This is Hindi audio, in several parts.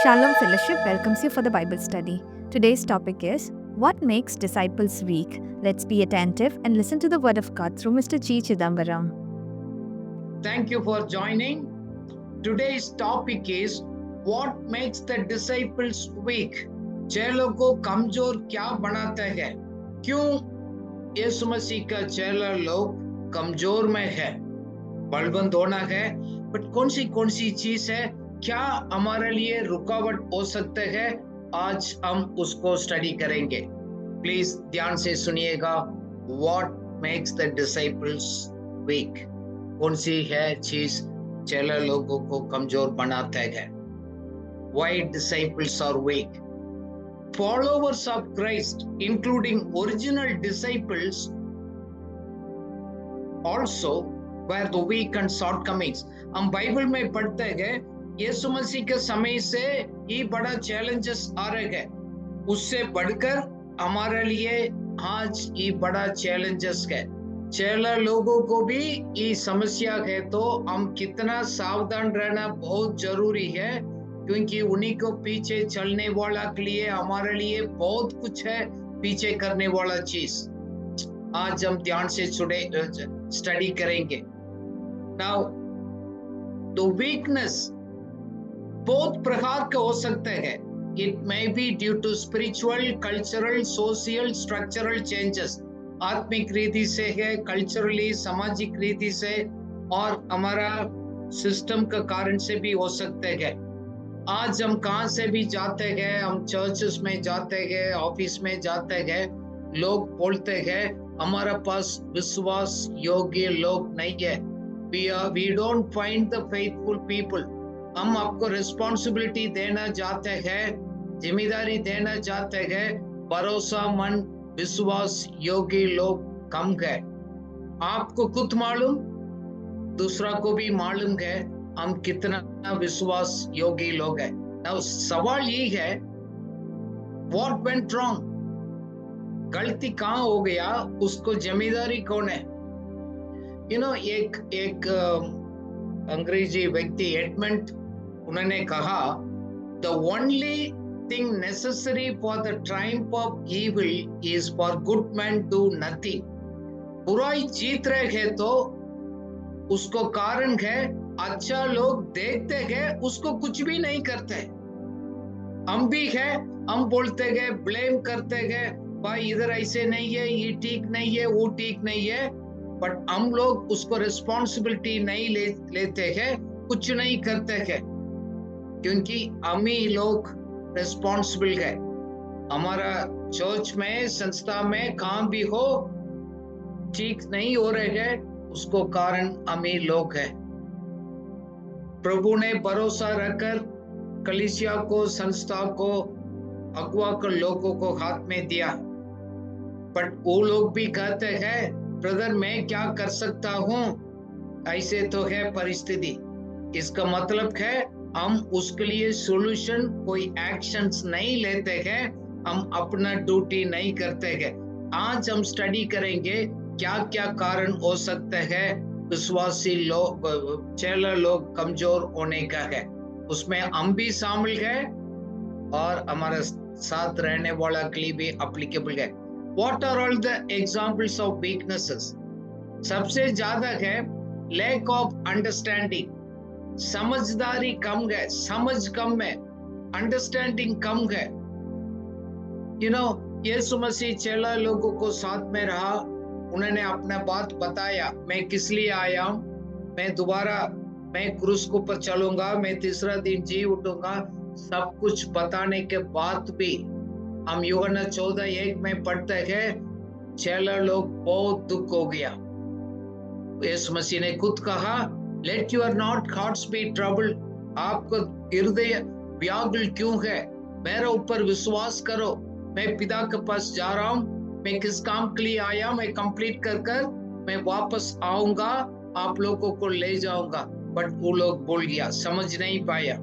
Shalom Fellowship welcomes you for the Bible study. Today's topic is What Makes Disciples Weak? Let's be attentive and listen to the Word of God through Mr. G. Chidambaram. Thank you for joining. Today's topic is What makes the disciples weak? चेलों को कमजोर क्या बनाता है? क्यों यीशु मसीह का चेला लोग कमजोर में है? बलवंत होना है, बट कौन सी चीज है? क्या हमारे लिए रुकावट हो सकते हैं? आज हम उसको स्टडी करेंगे. प्लीज ध्यान से सुनिएगा. What makes the disciples weak? कौन सी है चीज चेला लोगों को कमजोर बनाता है? Why disciples are weak? Followers of Christ, including original disciples, also were the weak and shortcomings. हम बाइबल में पढ़ते हैं यीशु मसीह के समय से ही बड़ा चैलेंजेस आ रहे हैं. उससे बढ़कर हमारे लिए आज ये बड़ा चैलेंजेस है. चेला लोगों को भी ये समस्या है, तो हम कितना सावधान रहना बहुत जरूरी है, क्योंकि उन्हीं को पीछे चलने वाला के लिए हमारे लिए बहुत कुछ है पीछे करने वाला चीज. आज हम ध्यान से स्टडी करेंगे. नाउ द वीकनेस बहुत प्रकार के हो सकते हैं. It may be due to spiritual, cultural, social, structural changes. आत्मिक रीति से है, कल्चरली, सामाजिक रीति से, और हमारा सिस्टम का कारण से भी हो सकते हैं. आज हम कहाँ से भी जाते हैं, हम चर्चेस में जाते हैं, ऑफिस में जाते हैं, लोग बोलते हैं हमारा पास विश्वास योग्य लोग नहीं है. We don't find the faithful people. हम आपको रिस्पॉन्सिबिलिटी देना चाहते हैं, जिम्मेदारी देना चाहते हैं, भरोसामंद विश्वास योग्य लोग कम है. आपको खुद मालूम, दूसरा को भी मालूम है हम कितना विश्वास योग्य लोग हैं. अब सवाल ये है, व्हाट वेंट रॉन्ग? गलती कहाँ हो गया, उसको जिम्मेदारी कौन है? एक अंग्रेजी व्यक्ति एडमंड, उन्होंने कहा, the only thing necessary for the Triumph of evil is for good man do nothing. बुराई जीत रहे हैं तो उसको कारण है अच्छा लोग देखते हैं उसको कुछ भी नहीं करते. हम भी है, हम बोलते हैं, ब्लेम करते हैं, भाई इधर ऐसे नहीं है, ये ठीक नहीं है, वो ठीक नहीं है, बट हम लोग उसको रिस्पॉन्सिबिलिटी नहीं लेते हैं, कुछ नहीं करते हैं, क्योंकि हम ही लोग रिस्पॉन्सिबल है. हमारा चर्च में, संस्था में, कहाँ भी हो, ठीक नहीं हो रहे हैं, उसको कारण हम ही लोग हैं. प्रभु ने भरोसा रखकर कलीसिया को, संस्था को, अगुवा को, लोगों को हाथ में दिया, बट वो लोग भी कहते हैं ब्रदर मैं क्या कर सकता हूं, ऐसे तो है परिस्थिति. इसका मतलब है हम उसके लिए सॉल्यूशन, कोई एक्शंस नहीं लेते हैं, हम अपना ड्यूटी नहीं करते हैं. आज हम स्टडी करेंगे क्या क्या कारण हो सकते हैं विश्वासी लोग, चेला लोग कमजोर होने का है. उसमें हम भी शामिल है और हमारे साथ रहने वाला के लिए भी एप्लीकेबल है. What are all the examples of weaknesses? सबसे ज्यादा है lack of understanding. समझदारी कम है, समझ कम है, अंडरस्टैंडिंग कम है. यीशु मसीह चेला लोगों को साथ में रहा, उन्होंने अपना बात बताया, मैं किस लिए आया हूं, मैं क्रूस के ऊपर चलूंगा, मैं तीसरा दिन जी उठूंगा. सब कुछ बताने के बाद भी हम यूहन्ना 14:1 में पढ़ते हैं चेला लोग बहुत दुख हो गया. यीशु मसीह ने खुद कहा, let your not hearts be troubled. आपको हृदय व्याकुल क्यों है? मेरे ऊपर विश्वास करो, मैं पिता के पास जा रहा हूं, मैं किस काम के लिए आया, मैं कंप्लीट कर मैं वापस आऊंगा, आप लोगों को ले जाऊंगा. बट वो लोग भूल गया, समझ नहीं पाया.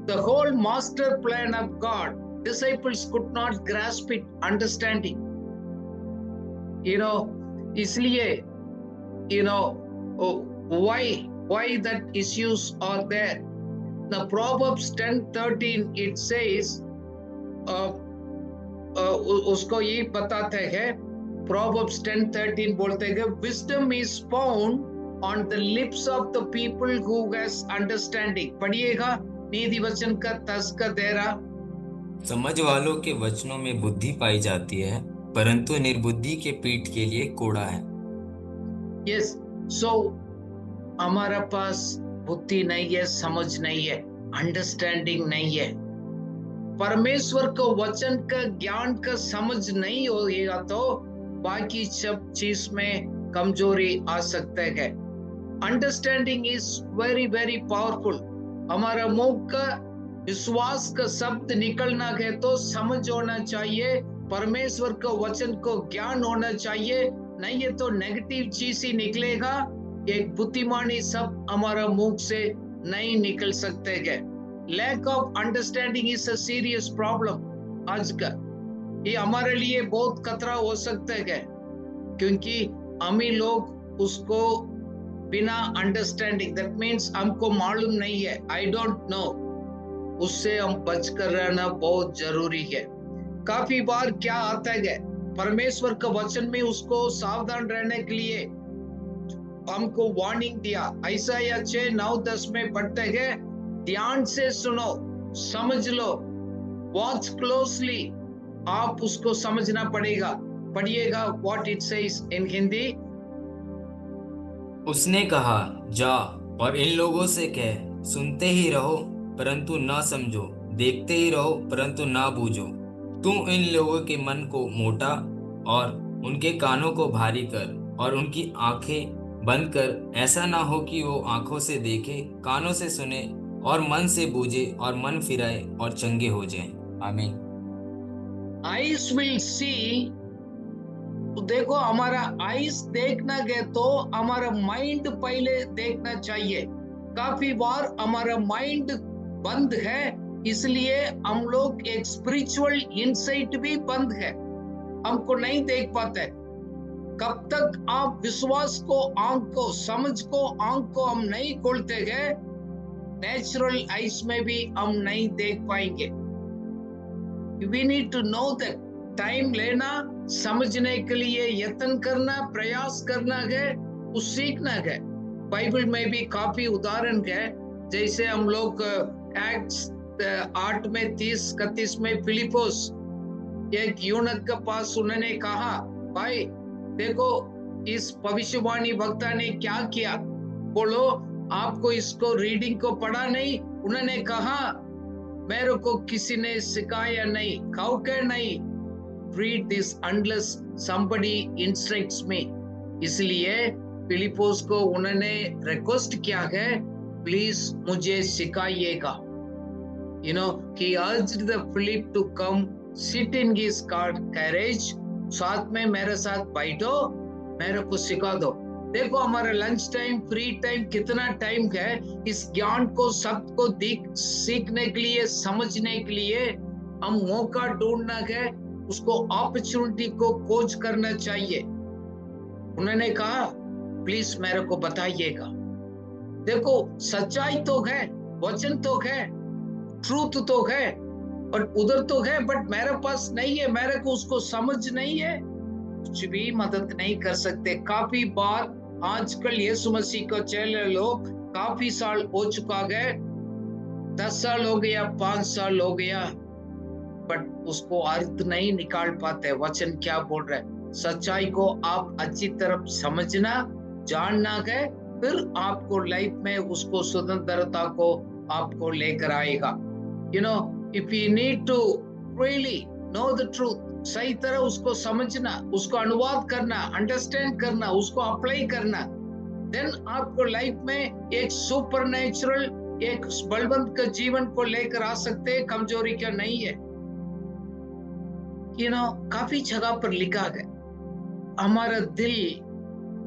The whole master plan of God, disciples could not grasp it, understanding. इसलिए why that issues are there. The Proverbs 10:13 it says, uh, उसको ये बताते हैं, Proverbs 10:13 बोलते हैं, wisdom is found on the lips of the people who has understanding. पढ़िएगा नीति वचन का 10 का 13। समझ वालों के वचनों में बुद्धि पाई जाती है, परंतु निर्बुद्धि के पीठ के लिए कोड़ा है। Yes, so हमारा पास बुद्धि नहीं है, समझ नहीं है, अंडरस्टैंडिंग नहीं है। परमेश्वर को वचन का ज्ञान का समझ नहीं होगा तो बाकी सब चीज में कमजोरी आ सकता है। Understanding is very very powerful. हमारा मुंह का विश्वास का शब्द निकलना है तो समझ होना चाहिए, परमेश्वर को वचन को ज्ञान होना चाहिए, नहीं है तो नेगेटिव चीज ही निकलेगा। एक बुद्धिमानी सब हमारा मुंह से नहीं निकल सकते हैं। Lack of understanding is a serious problem आज का। ये हमारे लिए बहुत खतरा हो सकता है, क्योंकि हम ही लोग उसको बिना अंडरस्टैंडिंग, दैट मीन्स हमको मालूम नहीं है, आई डोंट नो, उससे हम बच कर रहना बहुत जरूरी है। काफी बार क्या आता है, परमेश्वर का वचन में उसको सावधान रहने के लिए हमको वार्निंग दिया। यशायाह 6:9-10 में पढ़ते हैं, ध्यान से सुनो, समझ लो, वॉच क्लोजली, आप उसको समझना पड़ेगा। पढ़िएगा what it says in Hindi. उसने कहा, जा और इन लोगों से कह, सुनते ही रहो परंतु ना समझो, देखते ही रहो परंतु ना बूझो। तू इन लोगों के मन को मोटा और उनके कानों को भारी कर और उनकी आंखें बंद कर, ऐसा ना हो कि वो आंखों से देखे, कानों से सुने और मन से बूझे और मन फिराए और चंगे हो जाएं। आमीन। आइज विल सी, देखो हमारा आइज देखना है तो हमारा माइंड पहले देखना चाहिए। काफी बार हमारा माइंड बंद है, इसलिए हम लोग एक स्पिरिचुअल इंसाइट भी बंद है, हमको नहीं देख पाते। कब तक आप विश्वास को, आंख को, समझ को, आंख को हम नहीं खोलते हैं, नेचुरल आइज में भी हम नहीं देख पाएंगे। We need to know that, time लेना, समझने के लिए यत्न करना, प्रयास करना है, उस सीखना है। बाइबल में भी काफी उदाहरण है, जैसे हम लोग एक्ट्स 8:30-31 में फिलिपोस एक यूनक के पास उन्होंने कहा, भाई देखो इस भविष्यवाणी वक्ता ने क्या किया, बोलो आपको इसको रीडिंग को पढ़ा नहीं? उन्होंने कहा, मेरे को किसी ने सिखाया नहीं, खाओके नहीं, read this unless somebody instructs me। इसलिए फिलिपोस को उन्होंने रिक्वेस्ट किया है, प्लीज मुझे सिखाइएगा। You know, he urged the Philip to come sit in his carriage, साथ में मेरे साथ बैठो, मेरे को सिखा दो। देखो हमारा लंच टाइम, फ्री टाइम, कितना टाइम है इस ज्ञान को, शब्द को सीखने के लिए, समझने के लिए। हम मौका ढूंढना है, उसको अपॉर्चुनिटी को खोज करना चाहिए। उन्होंने कहा, प्लीज मेरे को बताइएगा। देखो सच्चाई तो है, वचन तो है, ट्रूथ तो है, और उधर तो है, बट मेरे पास नहीं है, मेरे को उसको समझ नहीं है, कुछ भी मदद नहीं कर सकते। काफी बार आजकल यीशु मसीह को चेले लोग, काफी साल हो चुका है, 10 साल हो गया, 5 साल हो गया, बट उसको अर्थ नहीं निकाल पाते, वचन क्या बोल रहे। सच्चाई को आप अच्छी तरह समझना, जानना है, फिर आपको लाइफ में उसको स्वतंत्रता को आपको लेकर आएगा। You know, if you need to really know the truth, सही तरह उसको समझना, उसको अनुवाद करना, अंडरस्टैंड करना, उसको अप्लाई करना, देन आपको लाइफ में एक सुपरनेचुरल, एक बलवंत का जीवन को लेकर आ सकते हैं, कमजोरी का नहीं है। You know, काफी जगह पर लिखा है, हमारा दिल,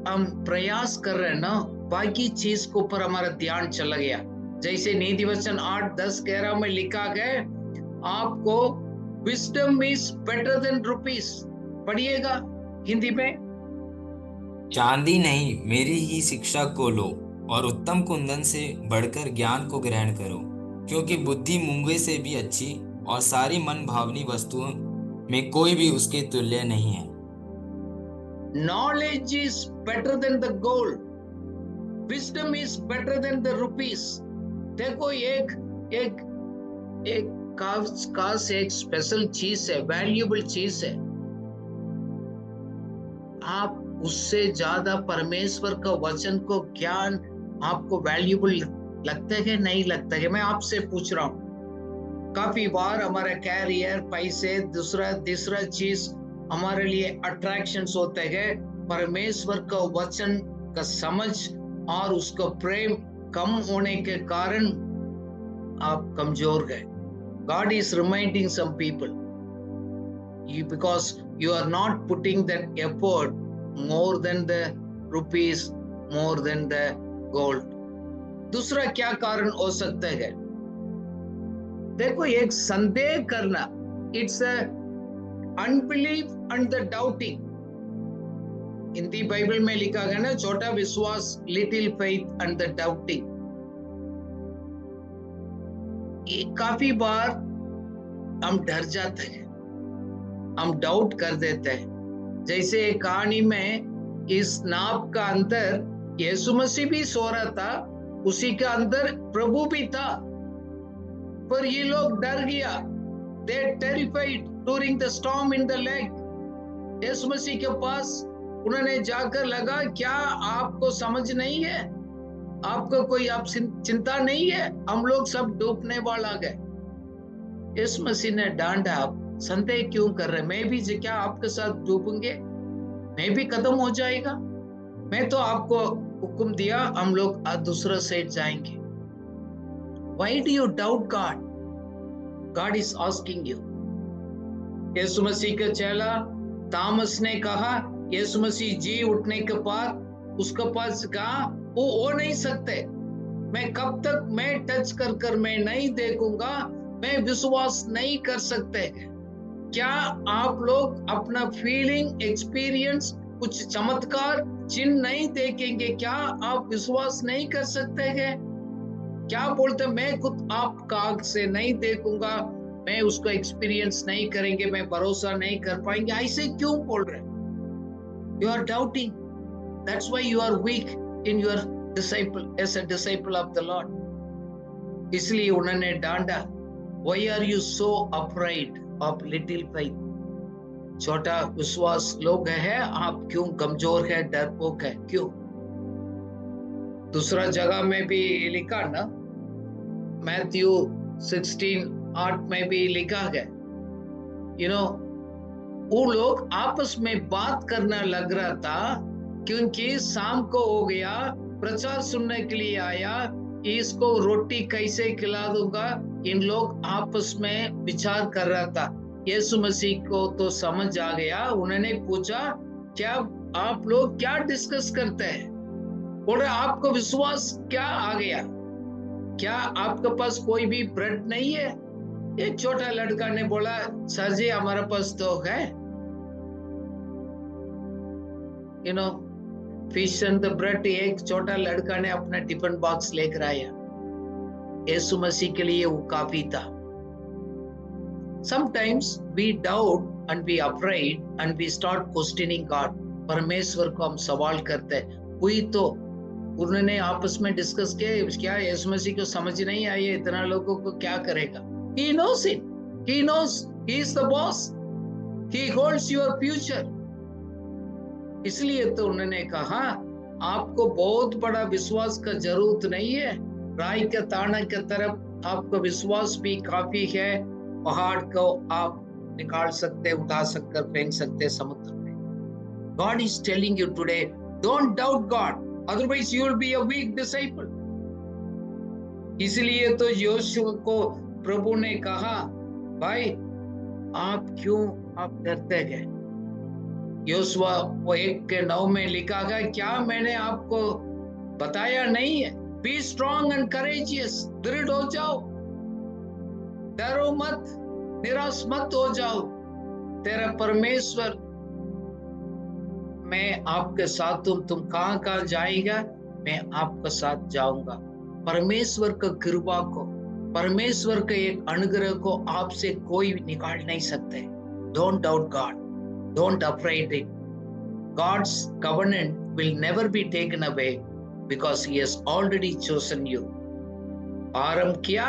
हम प्रयास कर रहे हैं ना, बाकी चीज के ऊपर हमारा ध्यान चला गया। जैसे नीति वचन 8:10-11 में लिखा है, आपको wisdom is better than rupees. पढ़िएगा हिंदी में। चांदी नहीं, मेरी ही शिक्षा को लो और उत्तम कुंदन से बढ़कर ज्ञान को ग्रहण करो। क्योंकि बुद्धि मूंगे से भी अच्छी और सारी मन भावनी वस्तुओं में कोई भी उसके तुल्य नहीं है। Knowledge is better than the gold. Wisdom is better than the rupees. देखो एक एक एक काश एक स्पेशल चीज है, वैल्यूएबल चीज है। आप उससे ज्यादा परमेश्वर का वचन को ज्ञान आपको वैल्यूएबल लगता है कि नहीं लगता है? मैं आपसे पूछ रहा हूँ। काफी बार हमारा कैरियर, पैसे, दूसरा तीसरा चीज हमारे लिए अट्रैक्शंस होते हैं। परमेश्वर का वचन का समझ और उसका प्रेम कम होने के कारण आप कमजोर गए। God is reminding some people, because you are not putting that effort more than the rupees, more than the gold. दूसरा क्या कारण हो सकता है? देखो, एक संदेह करना, it's a unbelief and the doubting. Hindi Bible में लिखा गया ना, छोटा विश्वास, little faith and the doubting. काफी बार हम डर जाते हैं, हम डाउट कर देते हैं। जैसे एक कहानी में इस नाव का अंदर यीशु मसीह भी सो रहा था, उसी के अंदर प्रभु भी था, पर ये लोग डर गया। They terrified during the storm in the lake. यीशु मसीह के पास उन्होंने जाकर लगा, क्या आपको समझ नहीं है? आपको कोई आप चिंता नहीं है? हम लोग सब डूबने वाला गए। यीशु मसीह ने डांटा, आप संदेह क्यों कर रहे? मैं भी क्या आपके साथ डूबूंगे? मैं भी खत्म हो जाएगा? मैं तो आपको हुक्म दिया, हम लोग दूसरा साइड जाएंगे। Why do you doubt God? God is asking you. यीशु मसीह का चेला थॉमस ने कहा, यीशु मसीह जी उठने के बाद उसके पास कहा, वो हो नहीं सकते। मैं कब तक मैं टच कर मैं नहीं देखूंगा, मैं विश्वास नहीं कर सकते। क्या आप लोग अपना फीलिंग, एक्सपीरियंस, कुछ चमत्कार चिन्ह नहीं देखेंगे? क्या आप विश्वास नहीं कर सकते हैं? क्या बोलते, मैं खुद आपका आंख से नहीं देखूंगा, मैं उसको एक्सपीरियंस नहीं करेंगे, मैं भरोसा नहीं कर पाएंगे? ऐसे क्यों बोल रहे? You are doubting. That's why you are weak in your disciple, as a disciple of the Lord. इसलिए उन्होंने डांटा, Why are you so afraid of little faith? छोटा विश्वास लोग है, आप क्यों कमजोर है, डरपोक है, क्यों? दूसरा जगह में भी लिखा ना, मैथ्यू 16:8 में भी लिखा है, वो लोग आपस में बात करना लग रहा था, क्योंकि शाम को हो गया, प्रचार सुनने के लिए आया, इसको रोटी कैसे खिला दूंगा। इन लोग आपस में विचार कर रहा था। यीशु मसीह को तो समझ आ गया, उन्होंने पूछा, क्या आप लोग क्या डिस्कस करते हैं? बोल रहे, आपको विश्वास क्या आ गया? क्या आपके पास कोई भी ब्रेड नहीं है? एक छोटा लड़का ने बोला, सर जी हमारे पास तो है, फिश एंड द ब्रेड। एक छोटा लड़का ने अपना टिफिन बॉक्स लेकर आया। यीशु मसीह के लिए वो काफी था। Sometimes we doubt and we afraid and we start questioning God. परमेश्वर को हम सवाल करते हैं। वही तो उन्होंने आपस में डिस्कस किया, क्या यीशु मसीह को समझ नहीं आई है, इतना लोगों को क्या करेगा? He knows it. He knows. He is the boss. He holds your future. इसलिए तो उन्होंने कहा, आपको बहुत बड़ा विश्वास का जरूरत नहीं है, राय के ताना के तरफ आपको विश्वास भी काफी है। पहाड़ को आप निकाल सकते, उठा सकते, फेंक सकते समुद्र में। God is telling you today, don't doubt God, otherwise you will be a weak disciple. इसलिए तो यहोशू को प्रभु ने कहा, भाई आप क्यों आप डरते गए? यहोशू 1:9 में लिखा गया, क्या मैंने आपको बताया नहीं है? बी स्ट्रॉन्ग एंड करेजियस, दृढ़ हो जाओ, डरो मत, निराश मत हो जाओ, तेरा परमेश्वर मैं आपके साथ हूं। तुम कहां जाएगा, मैं आपके साथ जाऊंगा। परमेश्वर का कृपा को परमेश्वर के एक अनुग्रह को आपसे कोई निकाल नहीं सकते. Don't doubt God. Don't afraid it. God's covenant will never be taken away because He has already chosen you. आरंभ किया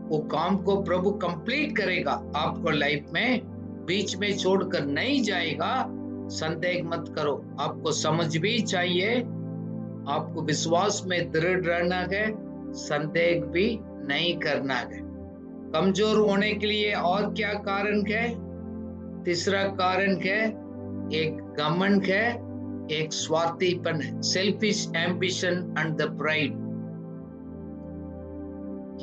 वो काम को प्रभु कंप्लीट करेगा आपको लाइफ में, बीच में छोड़कर नहीं जाएगा. संदेह मत करो. आपको समझ भी चाहिए, आपको विश्वास में दृढ़ रहना है, संदेह भी नहीं करना है. कमजोर होने के लिए और क्या कारण है? तीसरा कारण है एक घमंड है, एक स्वार्थीपन है. Selfish ambition and the pride.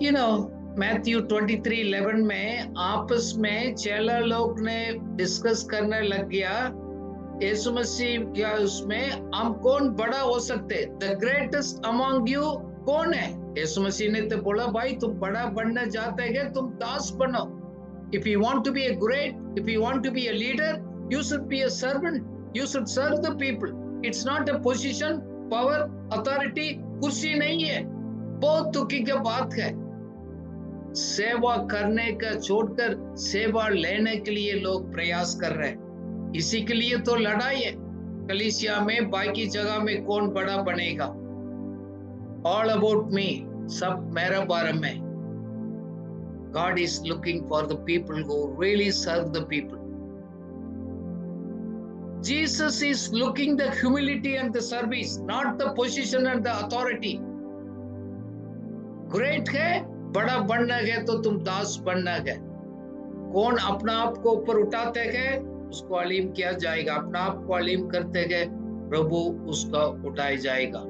You know, Matthew 23:11 में आपस में चेला लोग ने डिस्कस करने लग गया, यीशु मसीह क्या उसमें हम कौन बड़ा हो सकते, द ग्रेटेस्ट अमंग यू कौन है? यीशु मसीह ने तो बोला, भाई तुम बड़ा बनना चाहते हैं, तुम दास बनो. If you want to be a great, if you want to be a leader, you should be a servant. You should serve the people. It's not a position, power, authority. कुर्सी नहीं है. बहुत दुखी की बात है. सेवा करने का छोड़कर सेवा लेने के लिए लोग प्रयास कर रहे हैं. इसी के लिए तो लड़ाई है कलीसिया में. बाकी जगह में कौन बड़ा बनेगा? All about me. सब मेरा बारे में. God is looking for the people who really serve the people. Jesus is looking the humility and the service, not the position and the authority. Great है, बड़ा बनना है तो तुम दास बनना है. कौन अपना आप को ऊपर उठाते हैं उसको अलीम किया जाएगा. अपना आप को अलीम करते हैं प्रभु उसका उठाया जाएगा.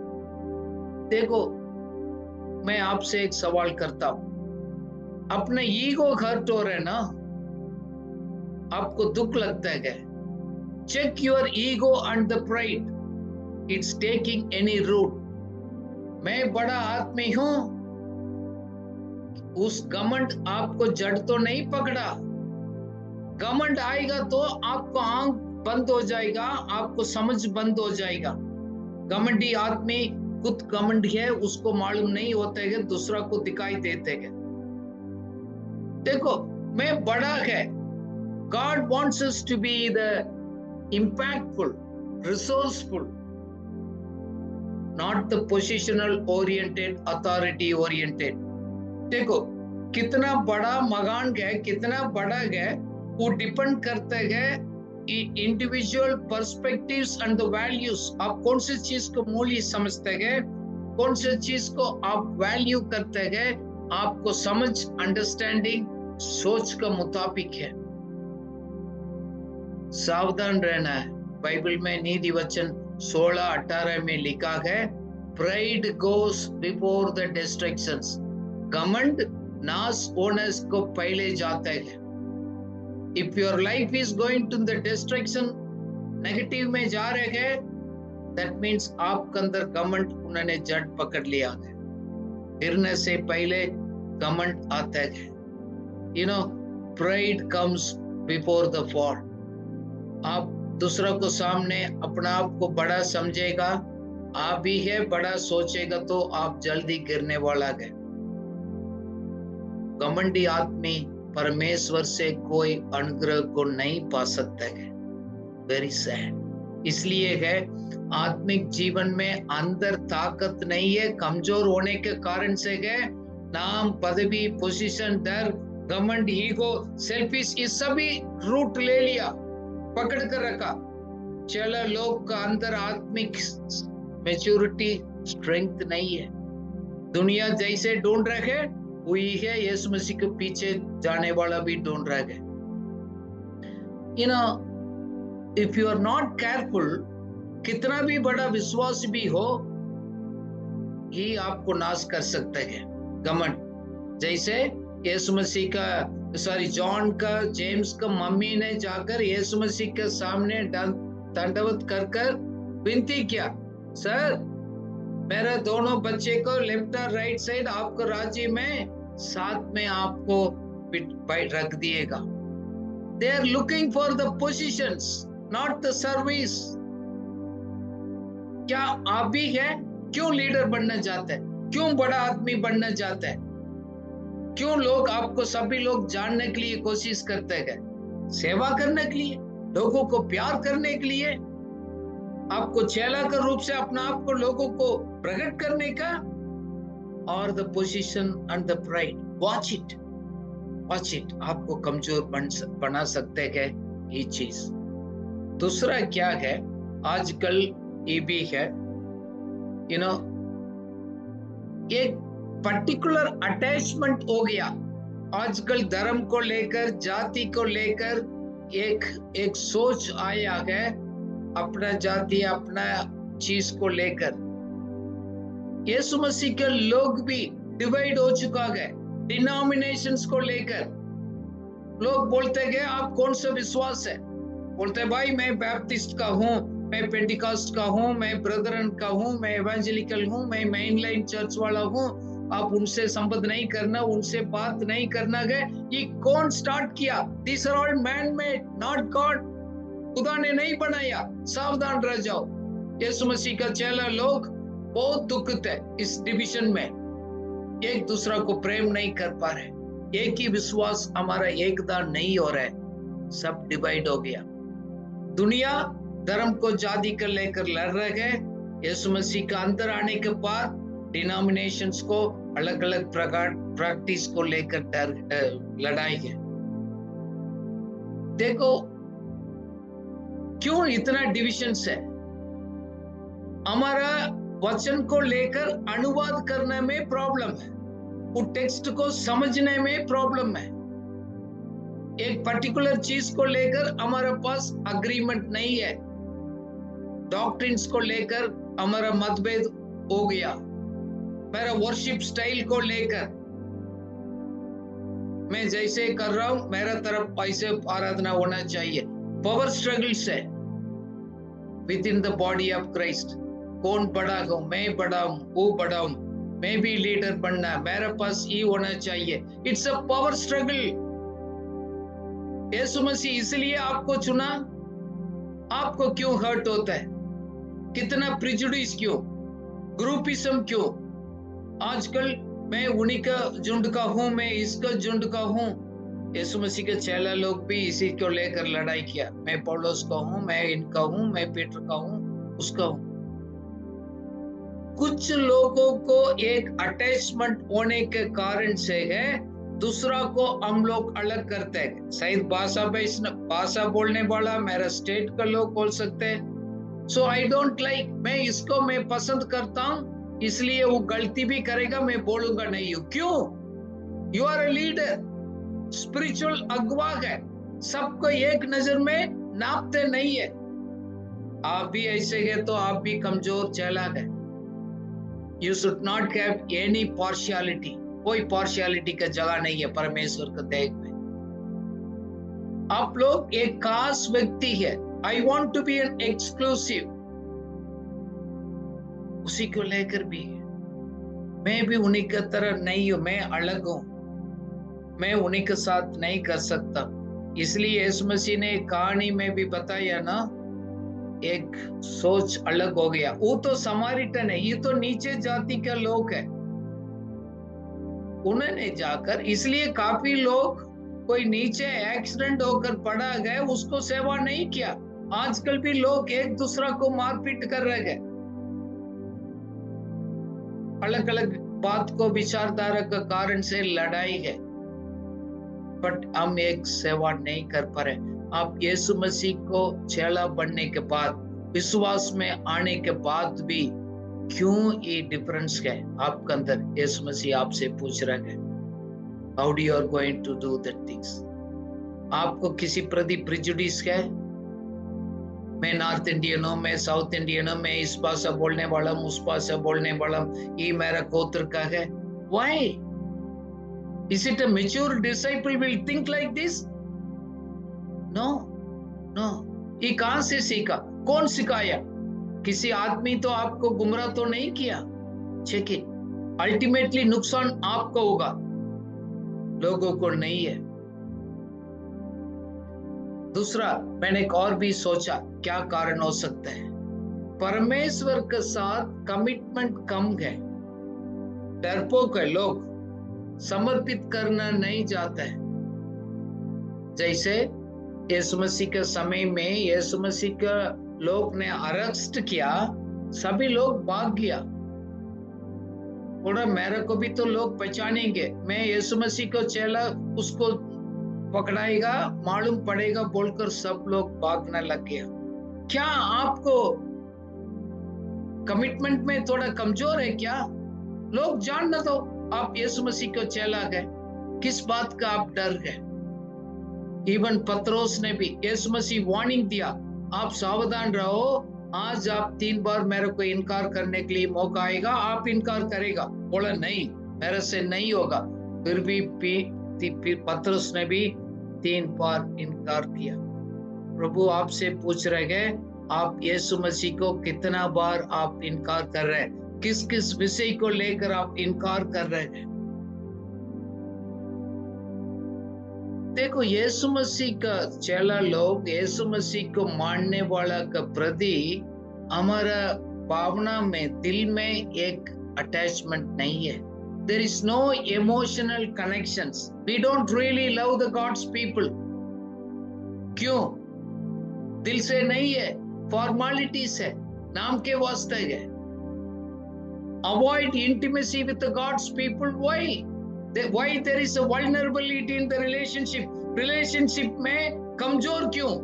देखो, मैं आपसे एक सवाल करता हूं. अपने ईगो हर्ट हो रहे ना, आपको दुख लगता है क्या? Check your ego and the pride. It's taking any root. मैं बड़ा आदमी हूं, उस घमंड आपको जड़ तो नहीं पकड़ा. घमंड आएगा तो आपको आंख बंद हो जाएगा, आपको समझ बंद हो जाएगा. घमंडी आदमी खुद घमंड है उसको मालूम नहीं होता है, दूसरा को दिखाई देते हैं. देखो, मैं बड़ा है. God wants us to be the impactful, resourceful, not the positional oriented, authority oriented. देखो, कितना बड़ा मकान है, कितना बड़ा है, वो डिपेंड करता है individual perspectives and the values. आप कौन सी चीज को मूल्य समझते हैं, कौन सी चीज को आप वैल्यू करते हैं, आपको समझ, अंडरस्टैंडिंग, सोच का मुताबिक है. सावधान रहना है. बाइबल में नीति वचन 16:18 में लिखा है, pride goes before the distractions. घमंड नाश होने को पहले जाता है. If your life is going to the destruction, negative में जा रहे हैं, that means आपके अंदर घमंड उन्होंने जड़ पकड़ लिया है. गिरने से पहले घमंड आता है. You know, pride comes before the fall. आप दूसरा को सामने अपना आप को बड़ा समझेगा, आप भी है बड़ा सोचेगा तो आप जल्दी गिरने वाला है. घमंडी आदमी परमेश्वर से कोई अनुग्रह को नहीं पा सकता है. Very sad. इसलिए है आत्मिक जीवन में अंदर ताकत नहीं है, कमजोर होने के कारण से है. नाम, पदवी, पोजीशन, डर, घमंड, ईगो, सेल्फिश, ये सभी रूट ले लिया, पकड़ कर रखा. चलो, लोग का अंदर आत्मिक मैच्योरिटी, स्ट्रेंथ नहीं है. दुनिया जैसे ढूंढ रहे वही है, यीशु मसीह के पीछे जाने वाला भी ढूंढ रहा है. You know, if you are not careful, कितना भी बड़ा विश्वास भी हो, ये आपको नाश कर सकता है. घमंड. जैसे यीशु मसीह का, जॉन का, जेम्स का मम्मी ने जाकर यीशु मसीह के सामने दंडवत कर विनती किया, सर मेरे दोनों बच्चे को लेफ्ट और राइट साइड आपको राज्य में साथ में आपको रख दिएगा. They are looking for the positions, not the service. क्या आप भी है? क्यों लीडर बनना चाहते हैं? क्यों बड़ा आदमी बनना चाहते हैं? क्यों लोग आपको, सभी लोग जानने के लिए कोशिश करते हैं? सेवा करने के लिए, लोगों को प्यार करने के लिए, आपको चेला के रूप से अपना आप को लोगों को प्रकट करने का, और the position and the pride. Watch it, watch it, आपको कमजोर बना सकते हैं ये चीज। दूसरा क्या है, आजकल ये भी है, एक पर्टिकुलर अटैचमेंट हो गया आजकल धर्म को लेकर, जाति को लेकर एक सोच आया है, अपना जाति अपना चीज को लेकर। यीशु मसीह के लोग भी डिवाइड हो चुका है डिनोमिनेशंस को लेकर। लोग बोलते हैं आप कौन सा विश्वास है, बोलते हैं भाई मैं बैप्टिस्ट का हूँ, मैं पेंटिकॉस्ट का हूँ, मैं ब्रदरन का हूँ, मैं एवेंजेलिकल हूँ, मैं मेनलाइन चर्च वाला हूँ। आप उनसे संबंध नहीं करना, उनसे बात नहीं करना है। ये कौन स्टार्ट किया? This are all man made, not God. खुदा ने नहीं बनाया, सावधान रह जाओ। यीशु मसीह का चेला लोग बहुत दुखित है इस डिवीजन में, एक दूसरा को प्रेम नहीं कर पा रहे, एक ही विश्वास हमारा एकता नहीं हो रहा है, सब डिवाइड हो गया। दुनिया धर्म को जाति कर लेकर लड़ रहे हैं। यीशु मसीह का अंदर आने के बाद डिनोमिनेशंस को अलग अलग प्रकार प्रैक्टिस को लेकर लड़ाई है। देखो क्यों इतना डिविजन्स है। हमारा वचन को लेकर अनुवाद करने में प्रॉब्लम है, वो टेक्स्ट को समझने में प्रॉब्लम है। एक पर्टिकुलर चीज को लेकर हमारे पास अग्रीमेंट नहीं है, डॉक्ट्रिन्स को लेकर हमारा मतभेद हो गया, मेरा वर्शिप स्टाइल को लेकर, मैं जैसे कर रहा हूं मेरा तरफ ऐसे आराधना होना चाहिए। पावर स्ट्रगल्स है with in the body of Christ. कौन बड़ा हो, मैं बड़ा हूं, वो बड़ा हूं, मैं भी लीडर बनना, मेरे पास ये होना चाहिए। It's a power struggle. यीशु मसीह इसलिए आपको चुना, आपको क्यों हर्ट होता है, कितना प्रिजुडिस क्यों, ग्रुपिज्म क्यों? आजकल मैं उन्हीं का झुंड का हूं, मैं इसका झुंड का हूं। यीशु मसीह के चेला लोग भी इसी को लेकर लड़ाई किया, मैं पौलुस का हूं, मैं इनका हूं, मैं पीटर का हूं, उसका हूं। कुछ लोगों को एक अटैचमेंट होने के कारण से है, दूसरा को हम लोग अलग करते हैं। शायद भाषा बोलने वाला मेरा स्टेट का लोग बोल सकते हैं, सो आई डोंट लाइक, मैं इसको मैं पसंद करता हूं, इसलिए वो गलती भी करेगा, मैं बोलूंगा नहीं हूं। क्यों? You are a leader, spiritual अगवा है, सबको एक नजर में नापते नहीं है। आप भी ऐसे है तो आप भी कमजोर चेला है। You should not have any partiality, कोई पार्शियलिटी का जगह नहीं है परमेश्वर के देख में। आप लोग एक खास व्यक्ति है, I want to be an exclusive, उसी को लेकर भी मैं भी उन्हीं की तरह नहीं हूं, मैं अलग हूं, मैं उन्हीं के साथ नहीं कर सकता। इसलिए यीशु मसीह ने कहानी में भी बताया ना, एक सोच अलग हो गया। वो तो समारिटन है, ये तो नीचे जाति के लोग है, उन्होंने जाकर, इसलिए काफी लोग कोई नीचे एक्सीडेंट होकर पड़ा गए, उसको सेवा नहीं किया। आजकल भी लोग एक दूसरा को मारपीट कर रहे हैं, अलग अलग बात को विचारधारा के कारण से लड़ाई है, बट हम एक सेवा नहीं कर पा रहे। आप यीशु मसीह को चेला बनने के बाद, विश्वास में आने के बाद भी क्यों ये डिफरेंस है आपके अंदर? यीशु मसीह आपसे पूछ रहा है, how do you are going to do that things? आपको किसी प्रति प्रिजुडिस है? मैं नॉर्थ इंडियन हूँ, मैं साउथ इंडियन हूँ, मैं इस भाषा बोलने वाला हूँ, उस भाषा बोलने वाला हूँ, ये मेरा गोत्र का है। Why? Is it a mature disciple will think like this? No, no. ये कहां से सीखा? कौन सिखाया? किसी आदमी तो आपको गुमराह तो नहीं किया। चेक इट, अल्टीमेटली नुकसान आपको होगा, लोगों को नहीं है। दूसरा, मैंने एक और भी सोचा, क्या कारण हो सकता है? परमेश्वर के साथ कमिटमेंट कम है, डरपोक है लोग। समर्पित करना नहीं चाहता है। जैसे यीशु मसीह के समय में यीशु मसीह का लोग ने अरेस्ट किया, सभी लोग भाग गया। बोला मेरे को भी तो लोग पहचानेंगे, मैं यीशु मसीह को चेला, उसको पकड़ाएगा, मालूम पड़ेगा बोलकर सब लोग भागने लग गया। क्या आपको कमिटमेंट में थोड़ा कमजोर है क्या? लोग जान न दो आप यीशु मसीह को चेला गए, किस बात का आप डर गए? इवन पत्रोस ने भी यीशु मसीह वार्निंग दिया, आप सावधान रहो, आज आप 3 बार मेरे को इनकार करने के लिए मौका आएगा, आप इनकार करेगा। बोला नहीं, मेरे से नहीं होगा। फिर भी पत्रोस ने भी 3 बार इनकार किया। प्रभु आपसे पूछ रहे हैं, आप यीशु मसीह को कितना बार आप इनकार कर रहे हैं? किस किस विषय को लेकर आप इनकार कर रहे हैं? देखो, यीशु मसीह का चेला लोग, यीशु मसीह को मानने वाला का प्रति हमारा भावना में, दिल में एक अटैचमेंट नहीं है। There is no emotional connections. We don't really love the God's people. क्यों? दिल से नहीं है, फॉर्मेलिटीज है, नाम के वास्ते है। Avoid intimacy with the God's people. Why there is a vulnerability in the relationship? Relationship में कमजोर क्यों?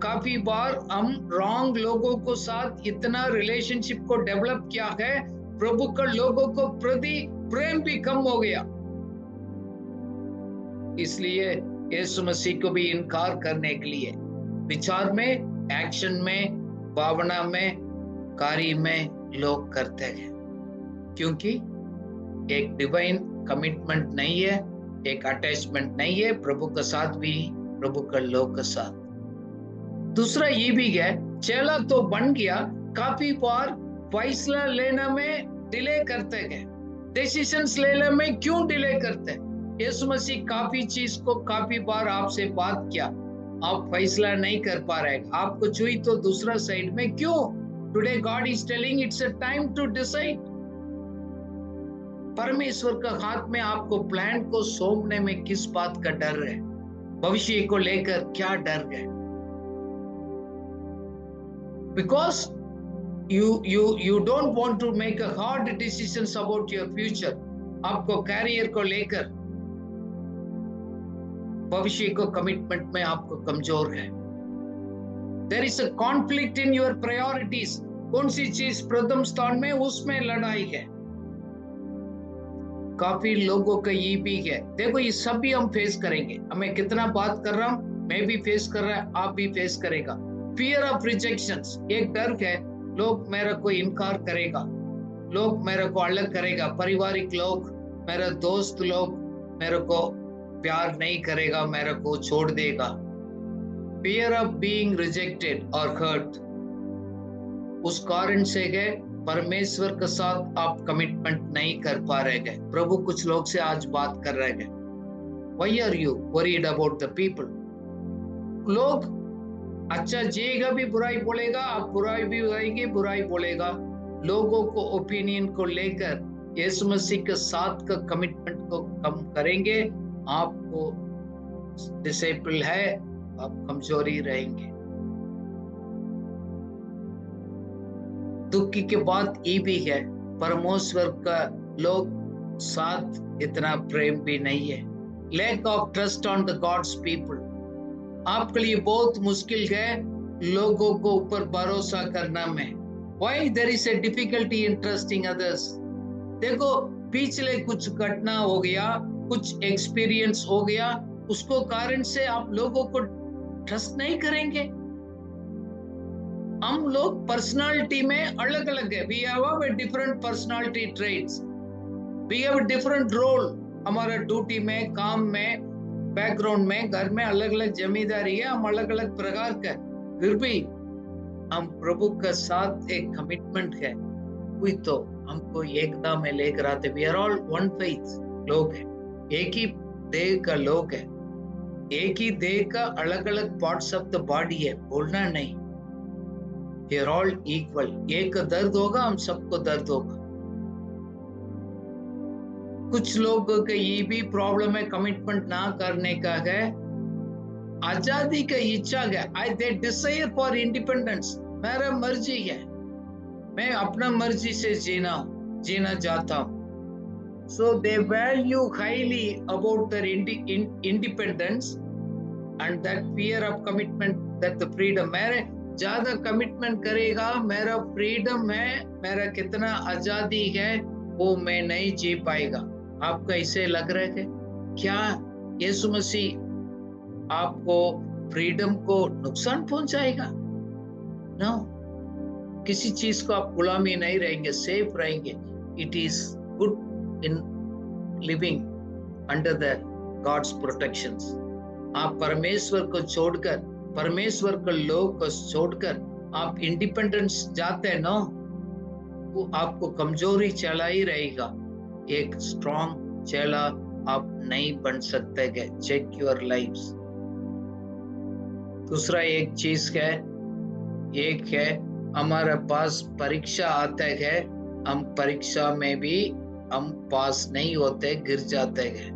काफी बार हम रॉन्ग लोगों को साथ इतना रिलेशनशिप को डेवलप किया है, प्रभु का लोगों को प्रति प्रेम भी कम हो गया। इसलिए यीशु मसीह को भी इनकार करने के लिए विचार में, एक्शन में, भावना में, कार्य में लोग करते हैं, क्योंकि एक डिवाइन कमिटमेंट नहीं है, एक अटैचमेंट नहीं है प्रभु के साथ भी, प्रभु का लोग के साथ। दूसरा ये भी है, चेला तो बन गया, काफी बार फैसला लेने में डिले करते हैं, डिसीजंस लेने में क्यों डिले करते हैं? यीशु मसीह काफी चीज को काफी बार आपसे बात किया, आप फैसला नहीं कर पा रहे, आपको छुई तो दूसरा साइड में क्यों? Today God is telling it's a time to decide. परमेश्वर का हाथ में आपको प्लान को सौंपने में किस बात का डर है? भविष्य को लेकर क्या डर है? Because you don't want to make a hard decisions about your future. आपको कैरियर को लेकर, भविष्य को कमिटमेंट में आपको कमजोर है। There is a conflict in your priorities. कौन सी चीज प्रथम स्थान में, उसमें लड़ाई है। काफी लोगों का ये भी है। देखो, ये सब भी हम फेस करेंगे। मैं कितना बात कर रहा हूं, मैं भी फेस कर रहा, आप भी फेस करेगा। फियर ऑफ रिजेक्शंस, एक डर है, लोग मेरे को इनकार करेगा, लोग मेरे को अलग करेगा, पारिवारिक लोग, मेरे दोस्त लोग मेरे को प्यार नहीं करेगा, मेरे को छोड़ देगा। फियर ऑफ बीइंग रिजेक्टेड और हर्ट, उस कारण से गए परमेश्वर के साथ आप कमिटमेंट नहीं कर पा रहे गए। प्रभु कुछ लोग से आज बात कर रहे गए, why are you worried about the people? लोग अच्छा जिएगा भी बुराई बोलेगा, आप बुराई भी होएगी, बुराई बोलेगा। लोगों को ओपिनियन को लेकर यीशु मसीह के साथ का कमिटमेंट को कम करेंगे, आपको डिसेबल है, आप कमजोरी रहेंगे। दुख की बात ये भी है, परमेश्वर का लोग साथ इतना प्रेम भी नहीं है। Lack of trust on the God's people, आपके लिए बहुत मुश्किल है लोगों को ऊपर भरोसा करना में। Why there is a difficulty in trusting others? देखो, पिछले कुछ घटना हो गया, कुछ एक्सपीरियंस हो गया, उसको कारण से आप लोगों को ट्रस्ट नहीं करेंगे। हम लोग पर्सनालिटी में अलग अलग है। We have a different personality traits. We have a different role. हमारा ड्यूटी में, काम में, बैकग्राउंड में, घर में अलग अलग जिम्मेदारी है, हम अलग अलग प्रकार का, फिर भी हम प्रभु के साथ एक कमिटमेंट है, कोई तो हमको एकता में लेकर आते। We are all one faith लोग हैं, एक ही देह का लोग है, एक ही देह का अलग अलग पार्ट्स ऑफ द बॉडी है, बोलना नहीं। We are all equal. एक का दर्द होगा, हम सबको दर्द होगा। कुछ लोगों का ये भी प्रॉब्लम है, कमिटमेंट ना करने का है, आजादी का इच्छा है, दे डिजायर फॉर इंडिपेंडेंस, मेरा मर्जी है, मैं अपना मर्जी से जीना चाहता हूँ. So they value highly about their independence and that fear of commitment, that the freedom. मेरे ज्यादा कमिटमेंट करेगा, मेरा फ्रीडम है, मेरा कितना आजादी है, वो मैं नहीं जी पाएगा. आपको ऐसे लग रहा है क्या यीशु मसीह आपको फ्रीडम को नुकसान पहुंचाएगा? नो, किसी चीज को आप गुलामी नहीं रहेंगे, सेफ रहेंगे. It is good in living under the God's protections. आप परमेश्वर को छोड़कर, परमेश्वर के लोग को छोड़कर आप इंडिपेंडेंस जाते हैं ना, वो आपको कमजोरी चला ही रहेगा. एक स्ट्रॉन्ग चेला आप नहीं बन सकते. Check your lives. दूसरा एक चीज है, एक है हमारे पास परीक्षा आता है, हम परीक्षा में भी हम पास नहीं होते, गिर जाते हैं.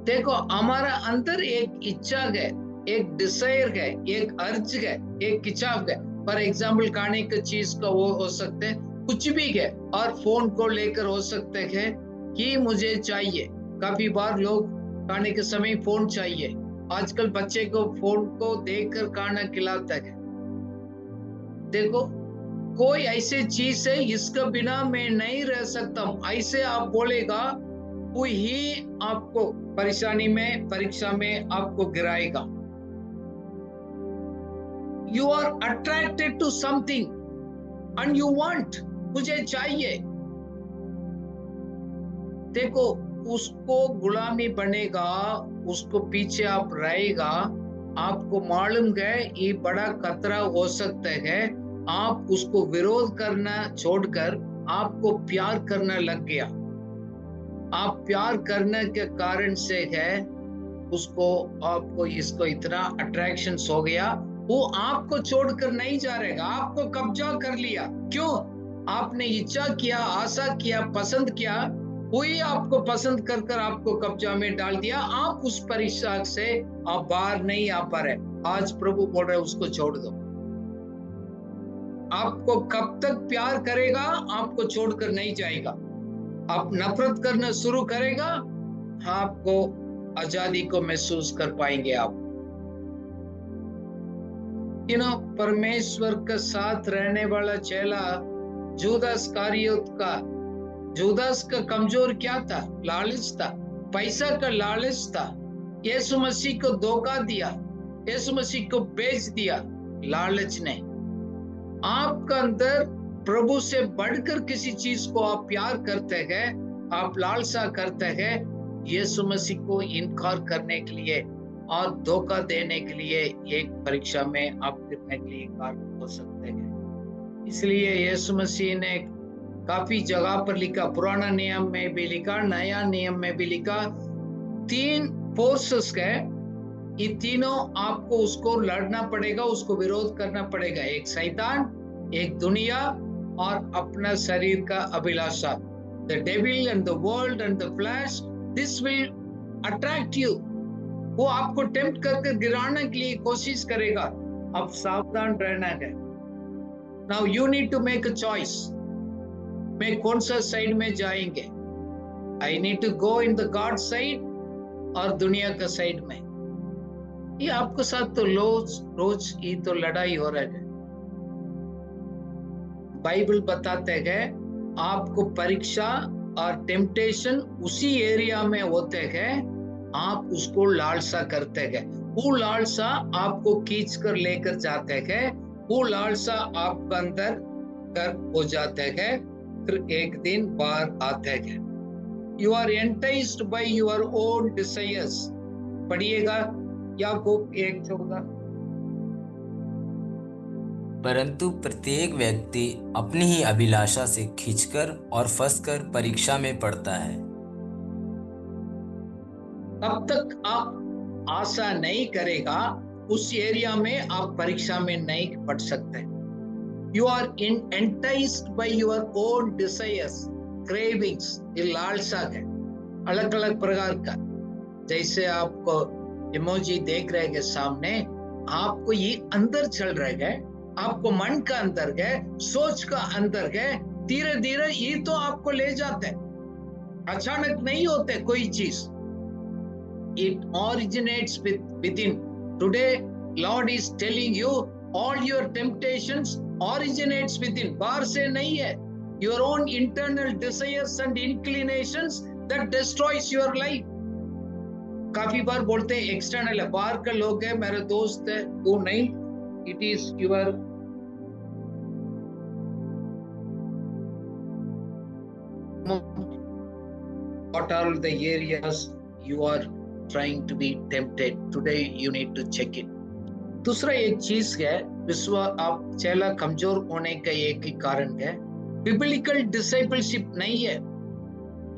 देखो, हमारा अंदर एक इच्छा है, एक डिजायर है, एक अर्ज है, एक इच्छा है. फॉर एग्जाम्पल, खाने की चीज का वो हो सकते हैं, कुछ भी है, और फोन को लेकर हो सकते हैं कि मुझे चाहिए. काफी बार लोग खाने के समय फोन चाहिए. आजकल बच्चे को फोन को देखकर खाना खिलाता है. देखो, कोई ऐसी चीज है इसके बिना मैं नहीं रह सकता हूं, ऐसे आप बोलेगा, वो ही आपको परेशानी में, परीक्षा में आपको गिराएगा. You are attracted to something and you want, मुझे चाहिए. देखो, उसको गुलामी बनेगा, उसको पीछे आप रहेगा. आपको मालूम है ये बड़ा खतरा हो सकता है. आप उसको विरोध करना छोड़कर आपको प्यार करना लग गया. आप प्यार करने के कारण से है उसको, आपको इसको इतना अट्रैक्शन हो गया, वो आपको छोड़कर नहीं जा रहेगा, आपको कब्जा कर लिया. क्यों? आपने इच्छा किया, आशा किया, पसंद किया, वही आपको पसंद कर आपको कब्जा में डाल दिया. आप उस परीक्षा से आप बाहर नहीं आ पा रहे. आज प्रभु बोल रहे उसको छोड़ दो. आपको कब तक प्यार करेगा, आपको छोड़कर नहीं जाएगा. आप नफरत करना शुरू करेगा, आपको आजादी को महसूस कर पाएंगे. आप परमेश्वर के साथ रहने वाला चेला जुदास कारियोत का कमजोर क्या था? लालच था, पैसा का लालच था. यीशु मसीह को धोखा दिया, यीशु मसीह को बेच दिया लालच ने. आपका अंदर प्रभु से बढ़कर किसी चीज को आप प्यार करते हैं, आप लालसा करते हैं, यीशु मसीह को इनकार करने के लिए और धोखा देने के लिए एक परीक्षा में आप गिरने के लिए कारण हो सकते हैं. इसलिए यीशु मसीह ने काफी जगह पर लिखा, पुराना नियम में भी लिखा, नया नियम में भी लिखा, 3 फोर्सेस है. ये तीनों आपको उसको लड़ना पड़ेगा, उसको विरोध करना पड़ेगा. एक शैतान, एक दुनिया और अपना शरीर का अभिलाषा. The devil and the world and the flesh, this will attract you. वो आपको टेम्प्ट करके गिराने के लिए कोशिश करेगा. अब सावधान रहना है. Now you need to make a choice. मैं कौन सा साइड में जाएंगे? I need to go in the God side और दुनिया का साइड में. ये आपके साथ तो रोज ये तो लड़ाई हो रहा है. बाइबल बताते हैं आपको परीक्षा और टेम्पटेशन उसी एरिया में होते हैं, आप उसको लालसा करते हैं. वो लालसा आपको खींच कर लेकर जाते हैं, वो लालसा आपके अंदर कर हो जाते हैं, फिर एक दिन बाहर आते हैं. You are enticed by your own desires. पढ़िएगा याकूब 1:14. परंतु प्रत्येक व्यक्ति अपनी ही अभिलाषा से खींचकर और फंसकर परीक्षा में पड़ता है. तब तक आप आशा नहीं करेगा, उस एरिया में आप परीक्षा में नहीं पढ़ सकते. You are enticed by your own desires, cravings. ये लालसा है. अलग अलग प्रकार का। जैसे आपको इमोजी देख रहे हैं सामने, आपको ये अंदर चल रहे हैं, आपको मन का अंदर गए, सोच का अंदर गए, धीरे धीरे ये तो आपको ले जाते, अचानक नहीं होते कोई चीज। It originates within. Today, Lord is telling you, all your temptations originates within. बाहर से नहीं है। Your own internal desires and inclinations that destroys your life. काफी बार बोलते हैं एक्सटर्नल है, बाहर का लोग है, मेरे दोस्त है, वो नहीं। It is your what are the areas you are trying to be tempted. Today you need to check it. दूसरा एक चीज है, आप चेला कमजोर होने का एक ही कारण है, बिब्लिकल डिसाइपलशिप नहीं है।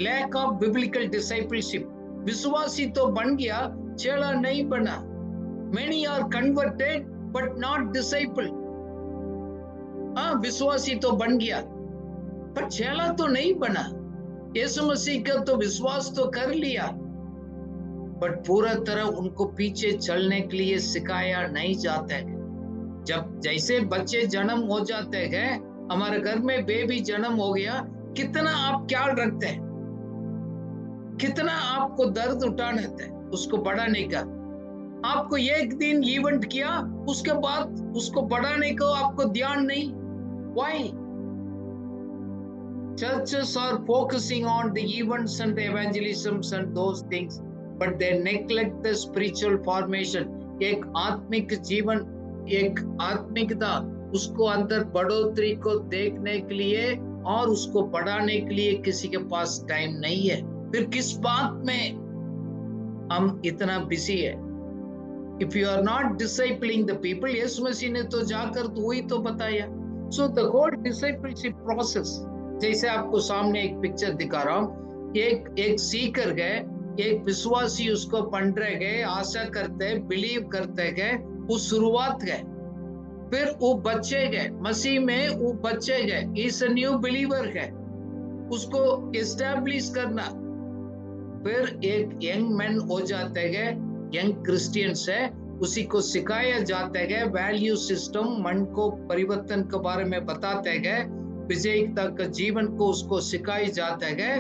Lack of biblical discipleship. विश्वासी तो बन गया, चेला नहीं बना। Many are converted but not disciple. विश्वासी तो बन गया पर चेला तो नहीं बना। यीशु मसीह का तो विश्वास तो कर लिया, बट पूरा तरह उनको पीछे चलने के लिए सिखाया नहीं जाता है। जब जैसे बच्चे जन्म हो जाते हैं, हमारे घर में बेबी जन्म हो गया, कितना आप ख्याल रखते हैं, कितना आपको दर्द उठाना है उसको बढ़ाने का। आपको एक दिन इवेंट किया, उसके बाद उसको बढ़ाने को आपको ध्यान नहीं। Why? Churches are focusing on the events and the evangelisms and those things, but they neglect the spiritual formation. एक आत्मिक जीवन, एक आत्मिकता, उसको अंदर बढ़ोतरी को देखने के लिए और उसको बढ़ाने के लिए किसी के पास टाइम नहीं है। फिर किस बात में हम इतना बिजी है? If you are not discipling the people, यीशु मसीह ने तो जाकर तो वही तो बताया। So the whole discipleship process, जैसे आपको सामने एक पिक्चर दिखा रहा हूँ, एक सीकर गए, एक विश्वासी उसको पढ़ रहे गए, आशा करते बिलीव करते गए, वो शुरुआत गए, फिर वो बच्चे गए मसीह में, वो बच्चे गए, इस न्यू बिलीवर गए, उसको एस्टैब्लिश करना, फिर एक यंग मैन हो जाते गए, यंग क्रिश्चियंस है, उसी को सिखाया जाते गए, वैल्यू सिस्टम, मन को परिवर्तन के बारे में बताते गए, विजयता का जीवन को उसको सिखाए जाते गए,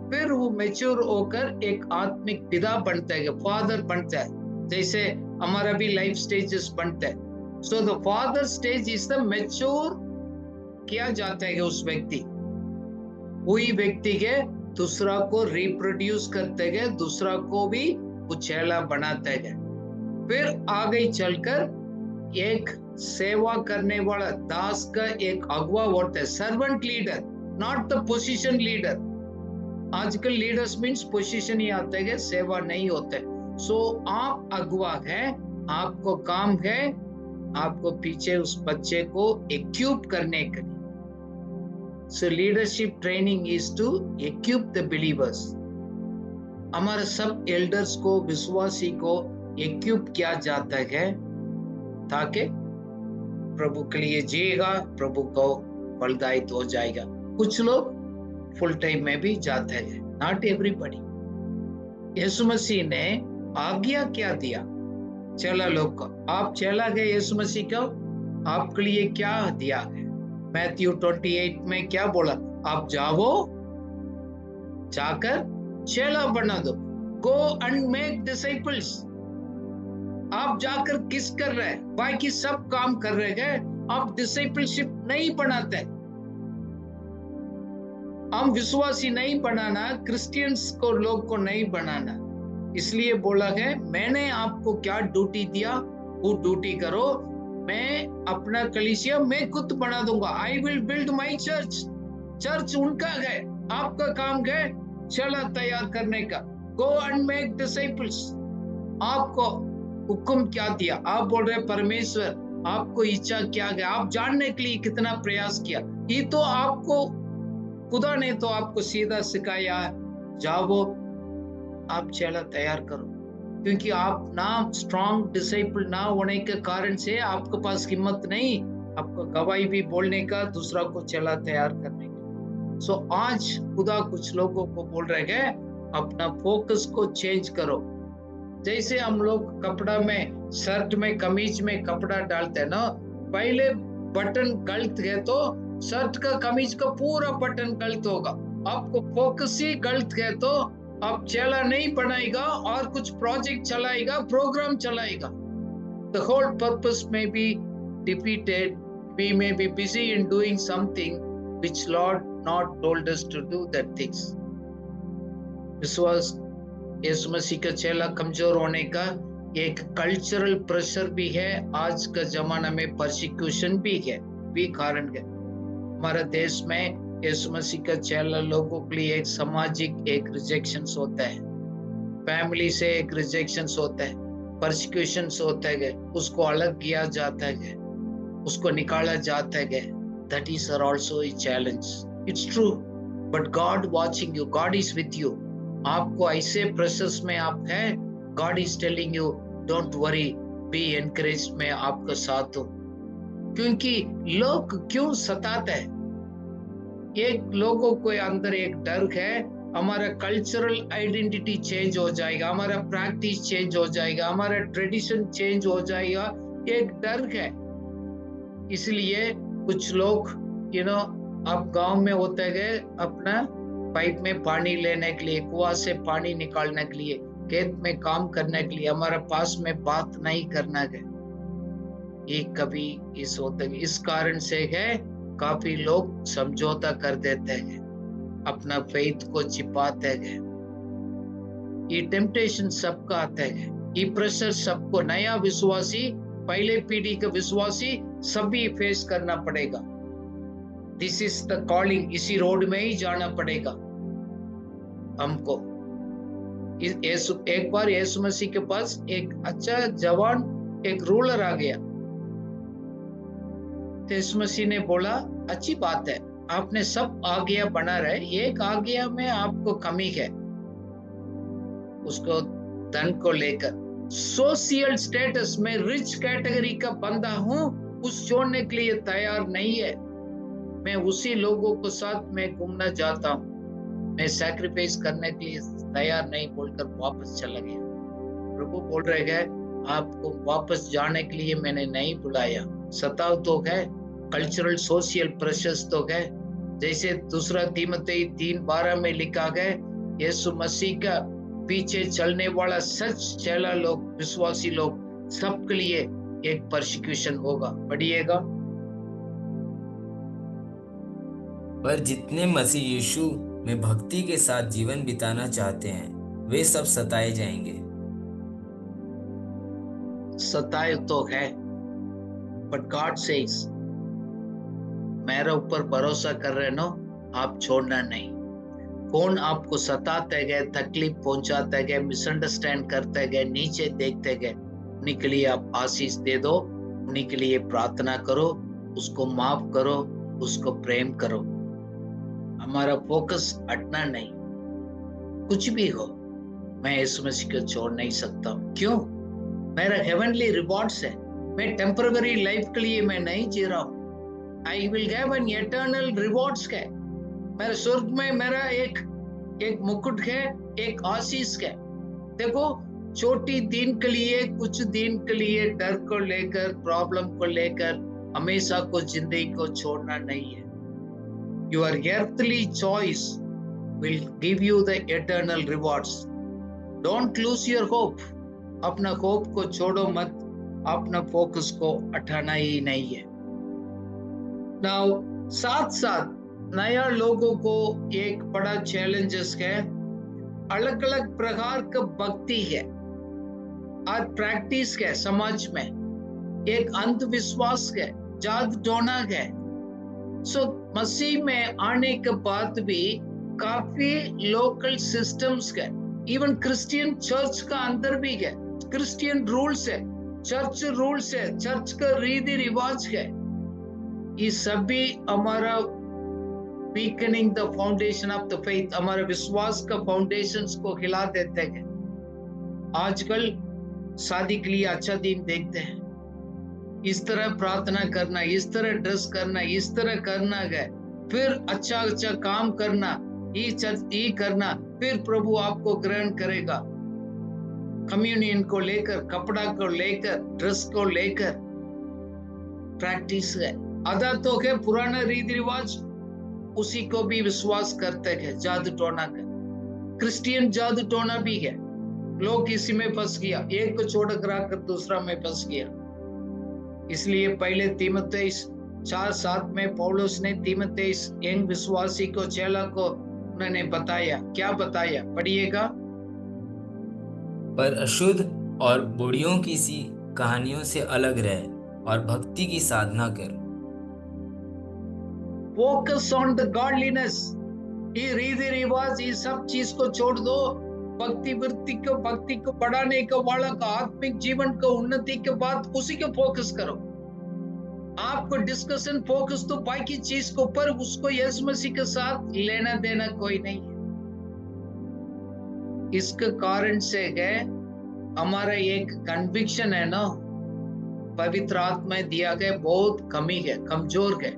फिर वो मैच्योर होकर एक आत्मिक पिता बनते गए, फादर बनता है, जैसे हमारा भी लाइफ स्टेजेस बनते हैं। So the father stage is the mature किया जाता है उस व्यक्ति, वही व्यक्ति के दूसरा को रिप्रोड्यूस करते गए, दूसरा को भी वो चेला बनाते गए, फिर आगे चलकर एक सेवा करने वाला दास का एक अगुवा होता है, servant leader, not the position leader. आजकल लीडर्स मीन्स पोजीशन ही आते हैं, सेवा नहीं होते। सो आप अगुवा है, आपको काम है, आपको पीछे उस बच्चे को इक्विप करने के लिए। So leadership training is to equip the believers. हमारे सब एल्डर्स को, विश्वासी को इक्विप किया जाता है ताकि प्रभु के लिए जिएगा, प्रभु को फलदायित हो जाएगा। कुछ लोग फुल टाइम में भी जाते हैं, नॉट एवरीबॉडी। यीशु मसीह ने आज्ञा क्या दिया चेला लोग को? आप चेला गए यीशु मसीह को, आपके लिए क्या दिया है? मैथ्यू 28 में क्या बोला? आप जाओ, जाकर चेला बना दो, गो एंड मेक डिसाइपल्स। आप जाकर किस कर रहे हैं? बाकी सब काम कर रहे हैं, आप डिसाइपलशिप नहीं बनाते। हम विश्वासी नहीं बनाना, क्रिश्चियंस को, लोग को नहीं बनाना। इसलिए बोला है, मैंने आपको क्या ड्यूटी दिया वो ड्यूटी करो। मैं अपना कलीसिया मैं खुद बना दूंगा। I will build my church. Church उनका है, आपका काम है चला तैयार करने का। Go and make disciples. आपको हुक्म क्या दिया? आप बोल रहे परमेश्वर आपको इच्छा क्या है? आप जानने के लिए कितना प्रयास किया? ये तो आपको खुदा ने तो आपको सीधा सिखाया, जाओ आप चेला तैयार करो। क्योंकि आप ना स्ट्रॉन्ग डिसाइपल ना होने के कारण से आपके पास हिम्मत नहीं, आपको गवाही भी बोलने का, दूसरा को चेला तैयार करने का। सो आज खुदा कुछ लोगों को बोल रहे हैं, अपना फोकस को चेंज करो। जैसे हम लोग कपड़ा में, शर्ट में, कमीज में कपड़ा डालते हैं ना, पहले बटन गलत है तो शर्ट का, कमीज का पूरा बटन गलत होगा। आपको फोकस ही गलत है तो आप चेला नहीं बनाएगा और कुछ प्रोजेक्ट चलाएगा, प्रोग्राम चलाएगा। The whole purpose may be defeated. We may be busy in doing something which Lord not told us to do that things. विश्वास यीशु मसीह का चेला कमजोर होने का एक कल्चरल प्रेशर भी है। आज का जमाना में परसिक्यूशन भी है, भी कारण है। हमारे देश में यीशु मसीह का चेला लोगों के लिए एक सामाजिक एक रिजेक्शन होता है, फैमिली से एक रिजेक्शन होता है, परसिक्यूशन होता है, उसको अलग किया जाता है, उसको निकाला जाता है। That is also a challenge. It's true, but God watching you, God is with you. आपको ऐसे प्रोसेस में आप है, God is telling you, don't worry, be encouraged, मैं आपका साथ हूँ। क्योंकि लोग क्यों सताते हैं? एक लोगों को अंदर एक डर है, हमारा कल्चरल आइडेंटिटी चेंज हो जाएगा, हमारा प्रैक्टिस चेंज हो जाएगा, हमारा ट्रेडिशन चेंज हो जाएगा, एक डर है। इसलिए कुछ लोग आप गांव में होते गए, अपना पाइप में पानी लेने के लिए, कुआं से पानी निकालने के लिए, खेत में काम करने के लिए, हमारे पास में बात नहीं करना है। ये कभी इस होते, इस कारण से है काफी लोग समझौता कर देते हैं, अपना फेथ को छिपाते हैं। ये टेम्पटेशन सबका आता है, ये प्रेशर सबको, नया विश्वासी, पहले पीढ़ी का विश्वासी सभी फेस करना पड़ेगा। दिस इज द कॉलिंग, इसी रोड में ही जाना पड़ेगा हमको। एक बार यीशु मसीह के पास एक अच्छा जवान एक रूलर आ गया, तो यीशु मसीह ने बोला, अच्छी बात है, आपने सब आज्ञा बना रहे, एक आज्ञा में आपको कमी है। उसको धन को लेकर, सोशल स्टेटस में रिच कैटेगरी का बंदा हूं, उस छोड़ने के लिए तैयार नहीं है। मैं उसी लोगों के साथ में घूमना चाहता हूं, मैं सैक्रिफाइस करने के लिए तैयार नहीं, बोलकर वापस चला गया। प्रभु बोल रहे हैं, आपको वापस जाने के लिए मैंने नहीं बुलाया। सताव तो है, कल्चरल सोशल प्रेशर्स तो है। जैसे दूसरा तीमुथी 3:12 में लिखा गया, यीशु मसीह का पीछे चलने वाला सच चेला लोग, विश्वासी लोग, सबके लिए एक परसिक्यूशन होगा, पढ़िएगा। पर जितने मसीह यीशु में भक्ति के साथ जीवन बिताना चाहते हैं, वे सब सताए जाएंगे। सताए तो है, बट गॉड सेज, मेरे ऊपर भरोसा कर रहे नो, आप छोड़ना नहीं। कौन आपको सताते गए, तकलीफ पहुंचाते गए, मिसअंडरस्टैंड करते गए, नीचे देखते गए, उन्हीं के लिए आप आशीष दे दो, उन्हीं के लिए प्रार्थना करो, उसको माफ करो, उसको प्रेम करो। हमारा फोकस हटना नहीं, कुछ भी हो, मैं यीशु मसीह को छोड़ नहीं सकता। क्यों? मेरा हेवनली रिवॉर्ड्स है, मैं टेम्पररी लाइफ के लिए मैं नहीं जी रहा हूँ। I will have an eternal rewards है। मेरे स्वर्ग में मेरा एक मुकुट है, एक आशीष है। देखो, छोटी दिन के लिए, कुछ दिन के लिए डर को लेकर, प्रॉब्लम को लेकर हमेशा को जिंदगी को छोड़ना नहीं है। Your earthly choice will give you the eternal rewards. Don't lose your hope. अपना होप को छोड़ो मत, अपना फोकस को हटाना ही नहीं है। Now, साथ साथ नया लोगों को एक बड़ा चैलेंजेस है, अलग अलग प्रकार का भक्ति है और प्रैक्टिस है समाज में, एक अंधविश्वास है, जादू टोना है। मसीह में आने के बाद भी काफी लोकल सिस्टम्स है, इवन क्रिश्चियन चर्च का अंदर भी है, क्रिश्चियन रूल्स है, चर्च रूल्स है, चर्च का रीति रिवाज है। ये सभी हमारा weakening the foundation of the faith, हमारे विश्वास का फाउंडेशंस को हिला देते हैं। आजकल शादी के लिए अच्छा दिन देखते हैं, इस तरह प्रार्थना करना, इस तरह ड्रेस करना, इस तरह करना है, फिर अच्छा अच्छा काम करना, ये करना, फिर प्रभु आपको ग्रहण करेगा। कम्युनियन को लेकर, कपड़ा को लेकर, ड्रेस को लेकर प्रैक्टिस है। आदतों के पुराना रीति रिवाज उसी को भी विश्वास करते हैं। जादू टोना का क्रिश्चियन जादू टोना भी है। लोग इसी में फंस गया, एक को छोड़कर आकर दूसरा में फंस गया। इसलिए पहले तीमुथियुस 4:7 में पौलुस ने तीमुथियुस यंग विश्वासी को, चेला को उन्होंने बताया, क्या बताया, पढ़िएगा। पर अशुद्ध और बुढ़ियों की सी कहानियों से अलग रह और भक्ति की साधना कर। Focus on the godliness. ये रीति रिवाज, ये सब चीज को छोड़ दो। भक्ति को बढ़ाने का वाला का, आत्मिक जीवन को उन्नति के बाद उसी को फोकस करो। आपको डिस्कशन फोकस तो बाकी चीज को पर, उसको यीशु मसीह के साथ लेना देना कोई नहीं है। इसके कारण से है हमारा एक कन्विक्शन है ना, पवित्र आत्मा दिया गया बहुत कमी है, कमजोर है।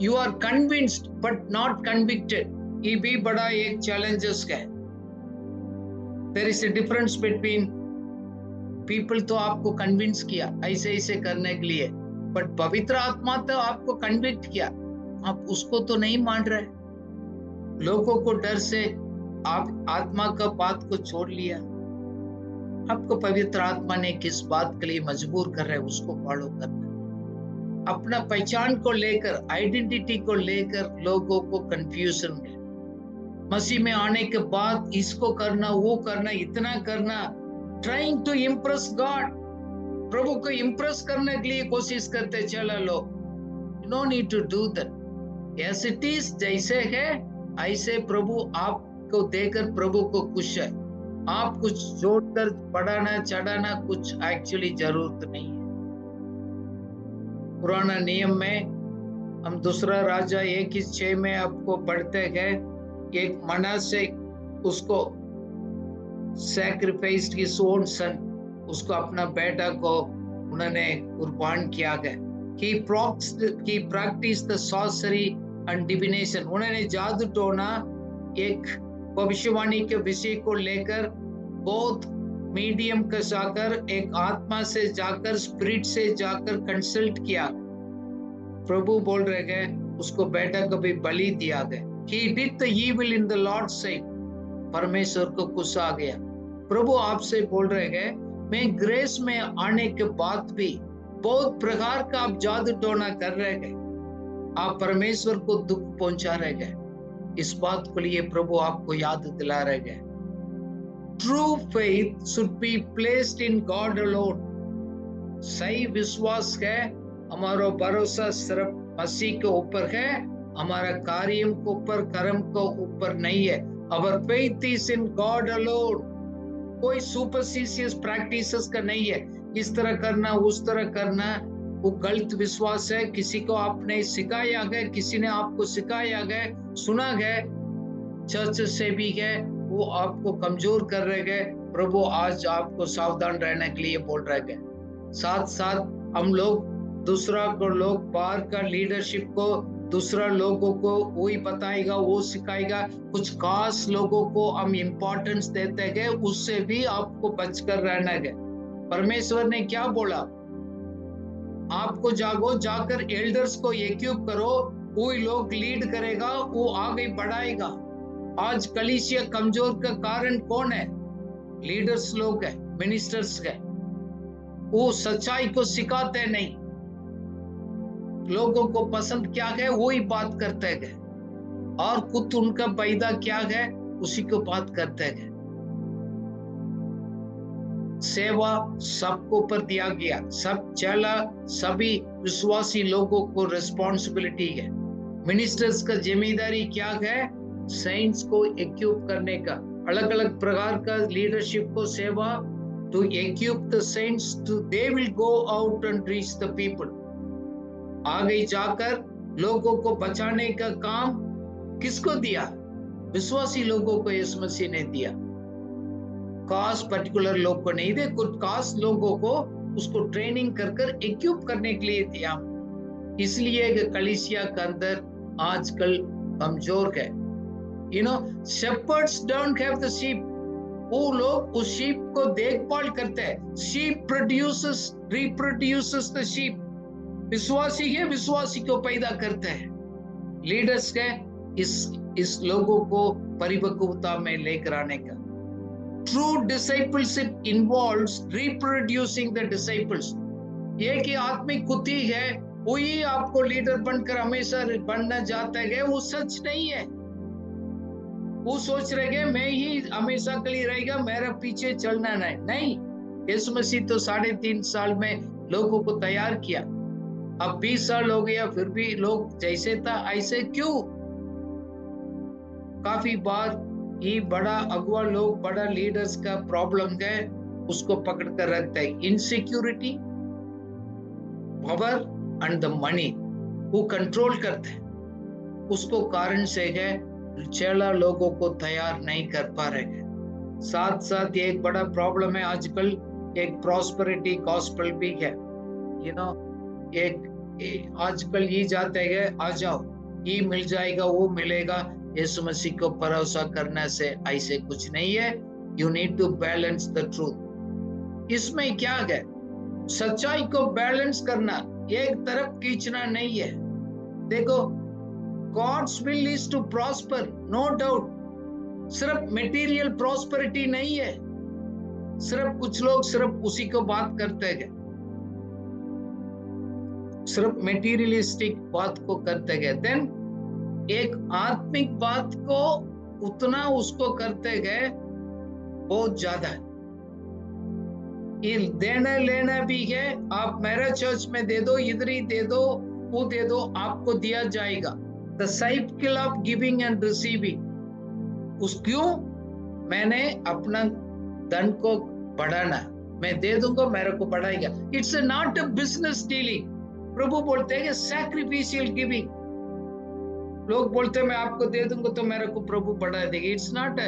You are convinced but not convicted. ये भी बड़ा एक चैलेंजेस है। There is a difference between people तो आपको कन्विंस किया ऐसे ऐसे करने के लिए, बट पवित्र आत्मा तो आपको कन्विक्ट किया, आप उसको तो नहीं मान रहे। लोगों को डर से आप आत्मा का बात को छोड़ लिया। आपको पवित्र आत्मा ने किस बात के लिए मजबूर कर रहे, उसको फॉलो करना। अपना पहचान को लेकर, आइडेंटिटी को लेकर लोगों को कंफ्यूजन है। मसीह में आने के बाद इसको करना, वो करना, इतना करना, ट्राइंग टू इम्प्रेस गॉड। प्रभु को इम्प्रेस करने के लिए कोशिश करते चला लोग। No need to do that. As it is, जैसे है ऐसे प्रभु आपको देकर प्रभु को खुश है। आप कुछ जोड़कर बढ़ाना चढ़ाना कुछ एक्चुअली जरूरत नहीं है। पुराना नियम में हम 2 राजा 1:6 में आपको पढ़ते गए, एक मनासे उसको सैक्रिफाइस हिज ओन सन, उसको अपना बेटा को उन्होंने कुर्बान किया गया। He practiced the sorcery and divination। उन्होंने जादू टोना, एक भविष्यवाणी के विषय को लेकर बहुत मीडियम का जाकर, एक आत्मा से जाकर, स्पिरिट से जाकर कंसल्ट किया। प्रभु बोल रहे गए, उसको बेटा को भी बलि दिया गया। He did the evil in the Lord's sight। परमेश्वर को गुस्सा आ गया। प्रभु आपसे बोल रहे गए, मैं ग्रेस में आने के बाद भी बहुत प्रकार का आप जादू टोना कर रहे गए, आप परमेश्वर को दुख पहुंचा रहे गए। इस बात के लिए प्रभु आपको याद दिला रहे गए। True faith should be placed in God alone. सही विश्वास है, हमारा भरोसा सिर्फ मसीह के ऊपर है, हमारा कार्य के ऊपर, कर्म के ऊपर नहीं है। Our faith is in God alone। कोई सुपरस्टिशियस प्रैक्टिसेस का नहीं है, इस तरह करना उस तरह करना, वो गलत विश्वास है। किसी को आपने सिखाया गया, किसी ने आपको सिखाया गया, सुना गया, चर्च से भी गए, वो आपको कमजोर कर रहे गए। प्रभु आज आपको सावधान रहने के लिए बोल रहे गए। साथ साथ हम लोग दूसरा को, लोग बाहर का लीडरशिप को, दूसरा लोगों को वही बताएगा, वो सिखाएगा, कुछ खास लोगों को हम इम्पोर्टेंस देते गए, उससे भी आपको बचकर रहना गया। परमेश्वर ने क्या बोला, आपको जागो, जाकर एल्डर्स को इक्विप करो, वही लोग लीड करेगा, वो आगे बढ़ाएगा। आज कलीसिया कमजोर का कारण कौन है? लीडर्स लोग है, मिनिस्टर्स है, वो सच्चाई को सिखाते नहीं, लोगों को पसंद क्या है वही बात करते गए, और खुद उनका पैदा क्या है उसी को बात करते गए। सेवा सबको पर दिया गया, सब चला, सभी विश्वासी लोगों को रिस्पॉन्सिबिलिटी है। मिनिस्टर्स का जिम्मेदारी क्या है? सेंट्स को इक्विप करने का, अलग अलग प्रकार का लीडरशिप को सेवा, to equip the saints to they will go out and reach the people. आगे जाकर लोगों को बचाने का काम किसको दिया? विश्वासी लोगों को यीशु मसीह ने दिया। खास पर्टिकुलर लोग को नहीं दे, कुछ खास लोगों को उसको ट्रेनिंग कर इक्विप करने के लिए दिया। इसलिए कलीसिया के अंदर आजकल कमजोर है। shepherds don't have the sheep. वो लोग उस sheep को देखभाल करते हैं. Sheep reproduces the sheep. विश्वासी है, विश्वासी को पैदा करते हैं. लीडर्स के इस लोगों को परिपक्वता में लेकर आने का. True discipleship involves reproducing the disciples. ये कि आत्मिक कुत्ती है, वही आपको लीडर बनकर हमेशा बनना चाहता है, वो सच नहीं है. वो सोच रहे हैं मैं ही हमेशा के लिए रहेगा, मेरा पीछे चलना नहीं. यीशु मसीह तो 3.5 साल में लोगों को तैयार किया. अब 20 साल हो गया, फिर भी लोग जैसे था ऐसे क्यों? काफी बार ये बड़ा अगुआ लोग, बड़ा लीडर्स का प्रॉब्लम है, उसको पकड़ कर रखते हैं. Insecurity, power and the money वो कंट्रोल करते हैं. उसको कारण से है चेला लोगों को तैयार नहीं कर पा रहे हैं. साथ साथ ये एक बड़ा प्रॉब्लम है आजकल, एक प्रॉस्पेरिटी गॉस्पेल भी है. एक आजकल ये जाते हैं, आ जाओ ये मिल जाएगा, वो मिलेगा. यीशु मसीह को भरोसा करने से ऐसे कुछ नहीं है. You need to balance the truth. इसमें क्या है? सच्चाई को बैलेंस करना, एक तरफ खींचना नहीं है. देखो, God's will is to prosper, no doubt. सिर्फ मटेरियल प्रॉस्पेरिटी नहीं है. सिर्फ कुछ लोग सिर्फ उसी को बात करते हैं, सिर्फ मटेरियलिस्टिक बात को करते गए. देन एक आत्मिक बात को उतना उसको करते गए बहुत ज्यादा. ये देना लेना भी है. आप मेरा चर्च में दे दो, इधर ही दे दो, वो दे दो, आपको दिया जाएगा. The cycle of giving and receiving. उस क्यों? मैंने अपना धन को बढ़ाना, मैं दे दूंगा, मेरे को बढ़ाएगा. It's not a business dealing. प्रभु बोलते हैं sacrificial giving. लोग बोलते हैं मैं आपको दे दूंगा तो मेरे को प्रभु बढ़ा देगा. It's not a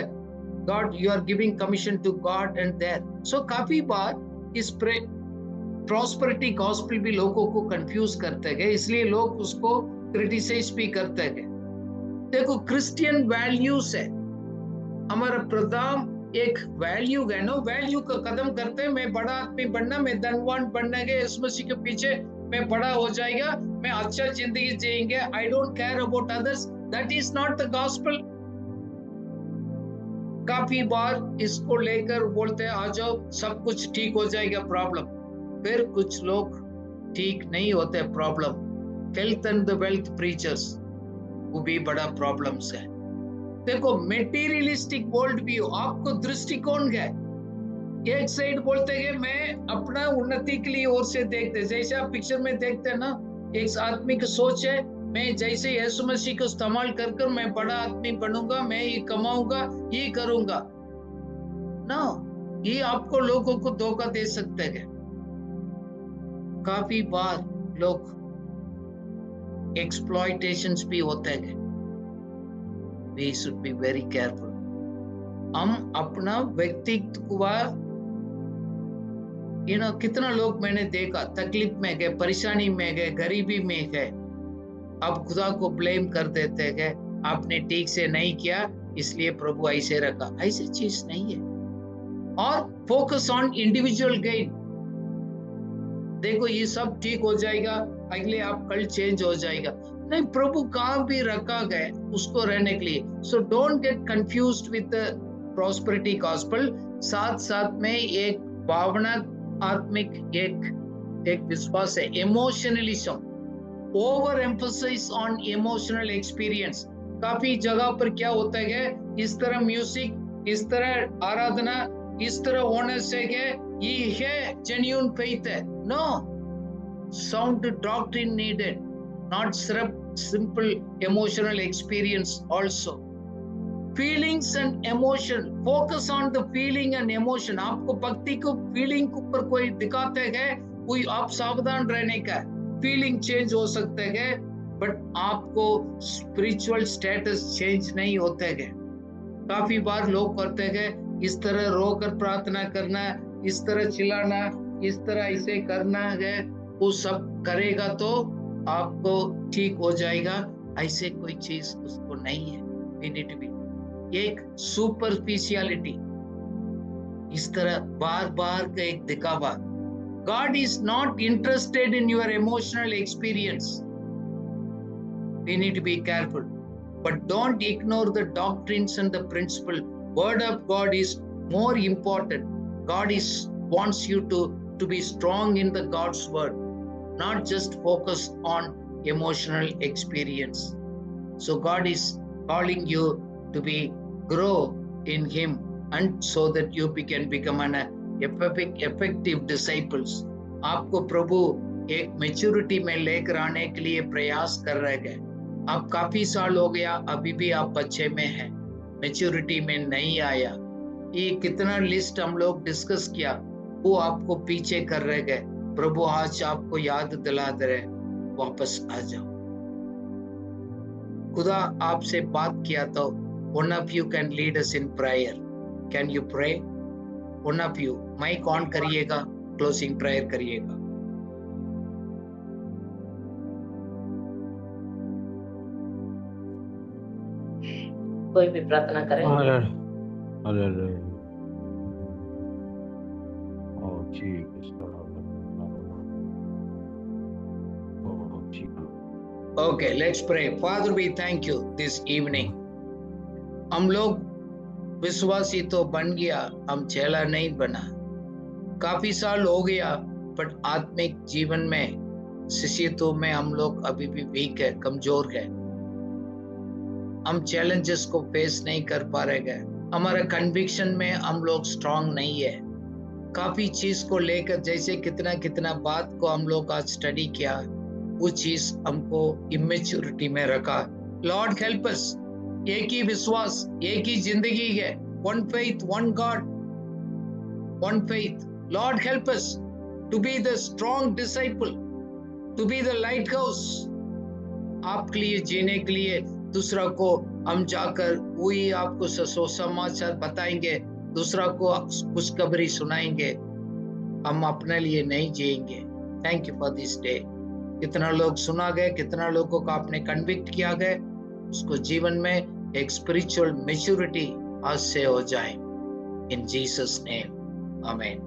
God. You are giving commission to God and there. So काफी बार इस प्रॉस्पेरिटी गॉस्पेल भी लोगों को कंफ्यूज करते हैं, इसलिए लोग उसको क्रिटिसाइज भी करते हैं. देखो, क्रिश्चियन वैल्यूज है, हमारा प्रधान एक वैल्यू है. नो वैल्यू का कदम करते हैं. मैं बड़ा आदमी बनना, मैं धनवान बनना है, इस मसीह के पीछे मैं बड़ा हो जाएगा, मैं अच्छा जिंदगी जिएंगे. I don't care about others. That is not the gospel. काफी बार इसको लेकर बोलते हैं आ जाओ सब कुछ ठीक हो जाएगा प्रॉब्लम. फिर कुछ लोग ठीक नहीं होते problem. Health and the wealth preachers, वो भी बड़ा प्रॉब्लम्स है. देखो, मेटीरियलिस्टिक वर्ल्ड व्यू, आपको दृष्टिकोण है. एक साइड बोलते हैं मैं अपना उन्नति के लिए और से देखते, जैसे आप पिक्चर में देखते हैं ना, एक आदमी की सोच है मैं जैसे यीशु मसीह को इस्तेमाल कर मैं बड़ा आदमी बनूंगा, मैं ये कमाऊंगा, ये करूंगा ना. ये आपको लोगों को धोखा दे सकते हैं. काफी बार लोग एक्सप्लॉयटेशंस भी होते हैं. We should be very careful. हम अपना व्यक्तित्व, कितना लोग मैंने देखा तकलीफ में गए, परेशानी में गए, गरीबी में गए, अब खुदा को ब्लेम कर देते हैं, आपने ठीक से नहीं किया इसलिए प्रभु ऐसे रखा. ऐसी चीज नहीं है. और फोकस ऑन इंडिविजुअल गेन. देखो ये सब ठीक हो जाएगा, अगले आप कल चेंज हो जाएगा. नहीं, प्रभु कहाँ भी रखा गया उसको रहने के लिए. So don't get confused with the prosperity gospel. साथ साथ में एक भावना आत्मिक एक विश्वास है. इमोशनलिज्म, over emphasis on emotional experience. काफी जगह पर क्या होता है, इस तरह म्यूजिक, इस तरह आराधना, इस तरह होने से ये है जेन्युइन फेथ है. No, sound doctrine needed, not सिर्फ simple emotional experience. Also feelings and emotion. Focus on the feeling and emotion. आपको भक्ति को फीलिंग के ऊपर कोई दिखाते हैं, कोई आप सावधान रहने का. फीलिंग चेंज हो सकते हैं बट आपको स्पिरिचुअल स्टेटस चेंज नहीं होते हैं. काफी बार लोग करते हैं इस तरह रोकर प्रार्थना करना, इस तरह चिल्लाना, इस तरह ऐसे करना है, वो सब करेगा तो आपको ठीक हो जाएगा. ऐसे कोई चीज उसको नहीं है. We need to be एक सुपरफिशियलिटी, इस तरह बार बार का एक दिखावा. God is not interested in your emotional experience. We need to be careful, but don't ignore the doctrines and the principle. Word of God is more important. God wants you to be strong in the God's word, not just focus on emotional experience. So God is calling you to grow in Him, and so that you can become an effective disciples. आपको प्रभु एक मैच्योरिटी में लेकर आने के लिए प्रयास कर रहे हैं. आप काफी साल हो गया, अभी भी आप बच्चे में हैं, मैच्योरिटी में नहीं आया. ये कितना लिस्ट हम लोग डिस्कस किया, वो आपको पीछे कर रहे गए. प्रभु आज आपको याद दिला दे रहे, वापस आ जाओ. खुदा आपसे बात किया तो one of you can lead us in prayer. Can you pray? One of you mic on करिएगा, क्लोजिंग प्रेयर करिएगा. कोई भी प्रार्थना करें. Okay, let's pray. Father, we thank you this evening. हम लोग विश्वासी तो बन गया, हम चेला नहीं बना. काफी साल हो गया, बट आत्मिक जीवन में, शिष्यत्व में हम लोग अभी भी वीक है, कमजोर है. हम चैलेंजेस को फेस नहीं कर पा रहे हैं. हमारा कन्विक्शन में हम लोग स्ट्रांग नहीं है. काफी चीज को लेकर, जैसे कितना कितना बात को हम लोग आज स्टडी किया, वो चीज हमको इमेच्योरिटी में रखा. Lord help us. एक ही विश्वास, एक ही जिंदगी है. One faith, one God, one faith. Lord help us to be the strong disciple, to be the lighthouse. आपके लिए जीने के लिए दूसरा को हम जाकर वही आपको समाचार बताएंगे, दूसरा को खुशखबरी सुनाएंगे. हम अपने लिए नहीं जिएंगे. Thank you for this day. कितना लोग सुना गए, कितना लोगों को आपने कन्विक्ट किया गए, उसको जीवन में एक स्पिरिचुअल मैच्योरिटी आज से हो जाए. इन जीसस नेम, आमीन.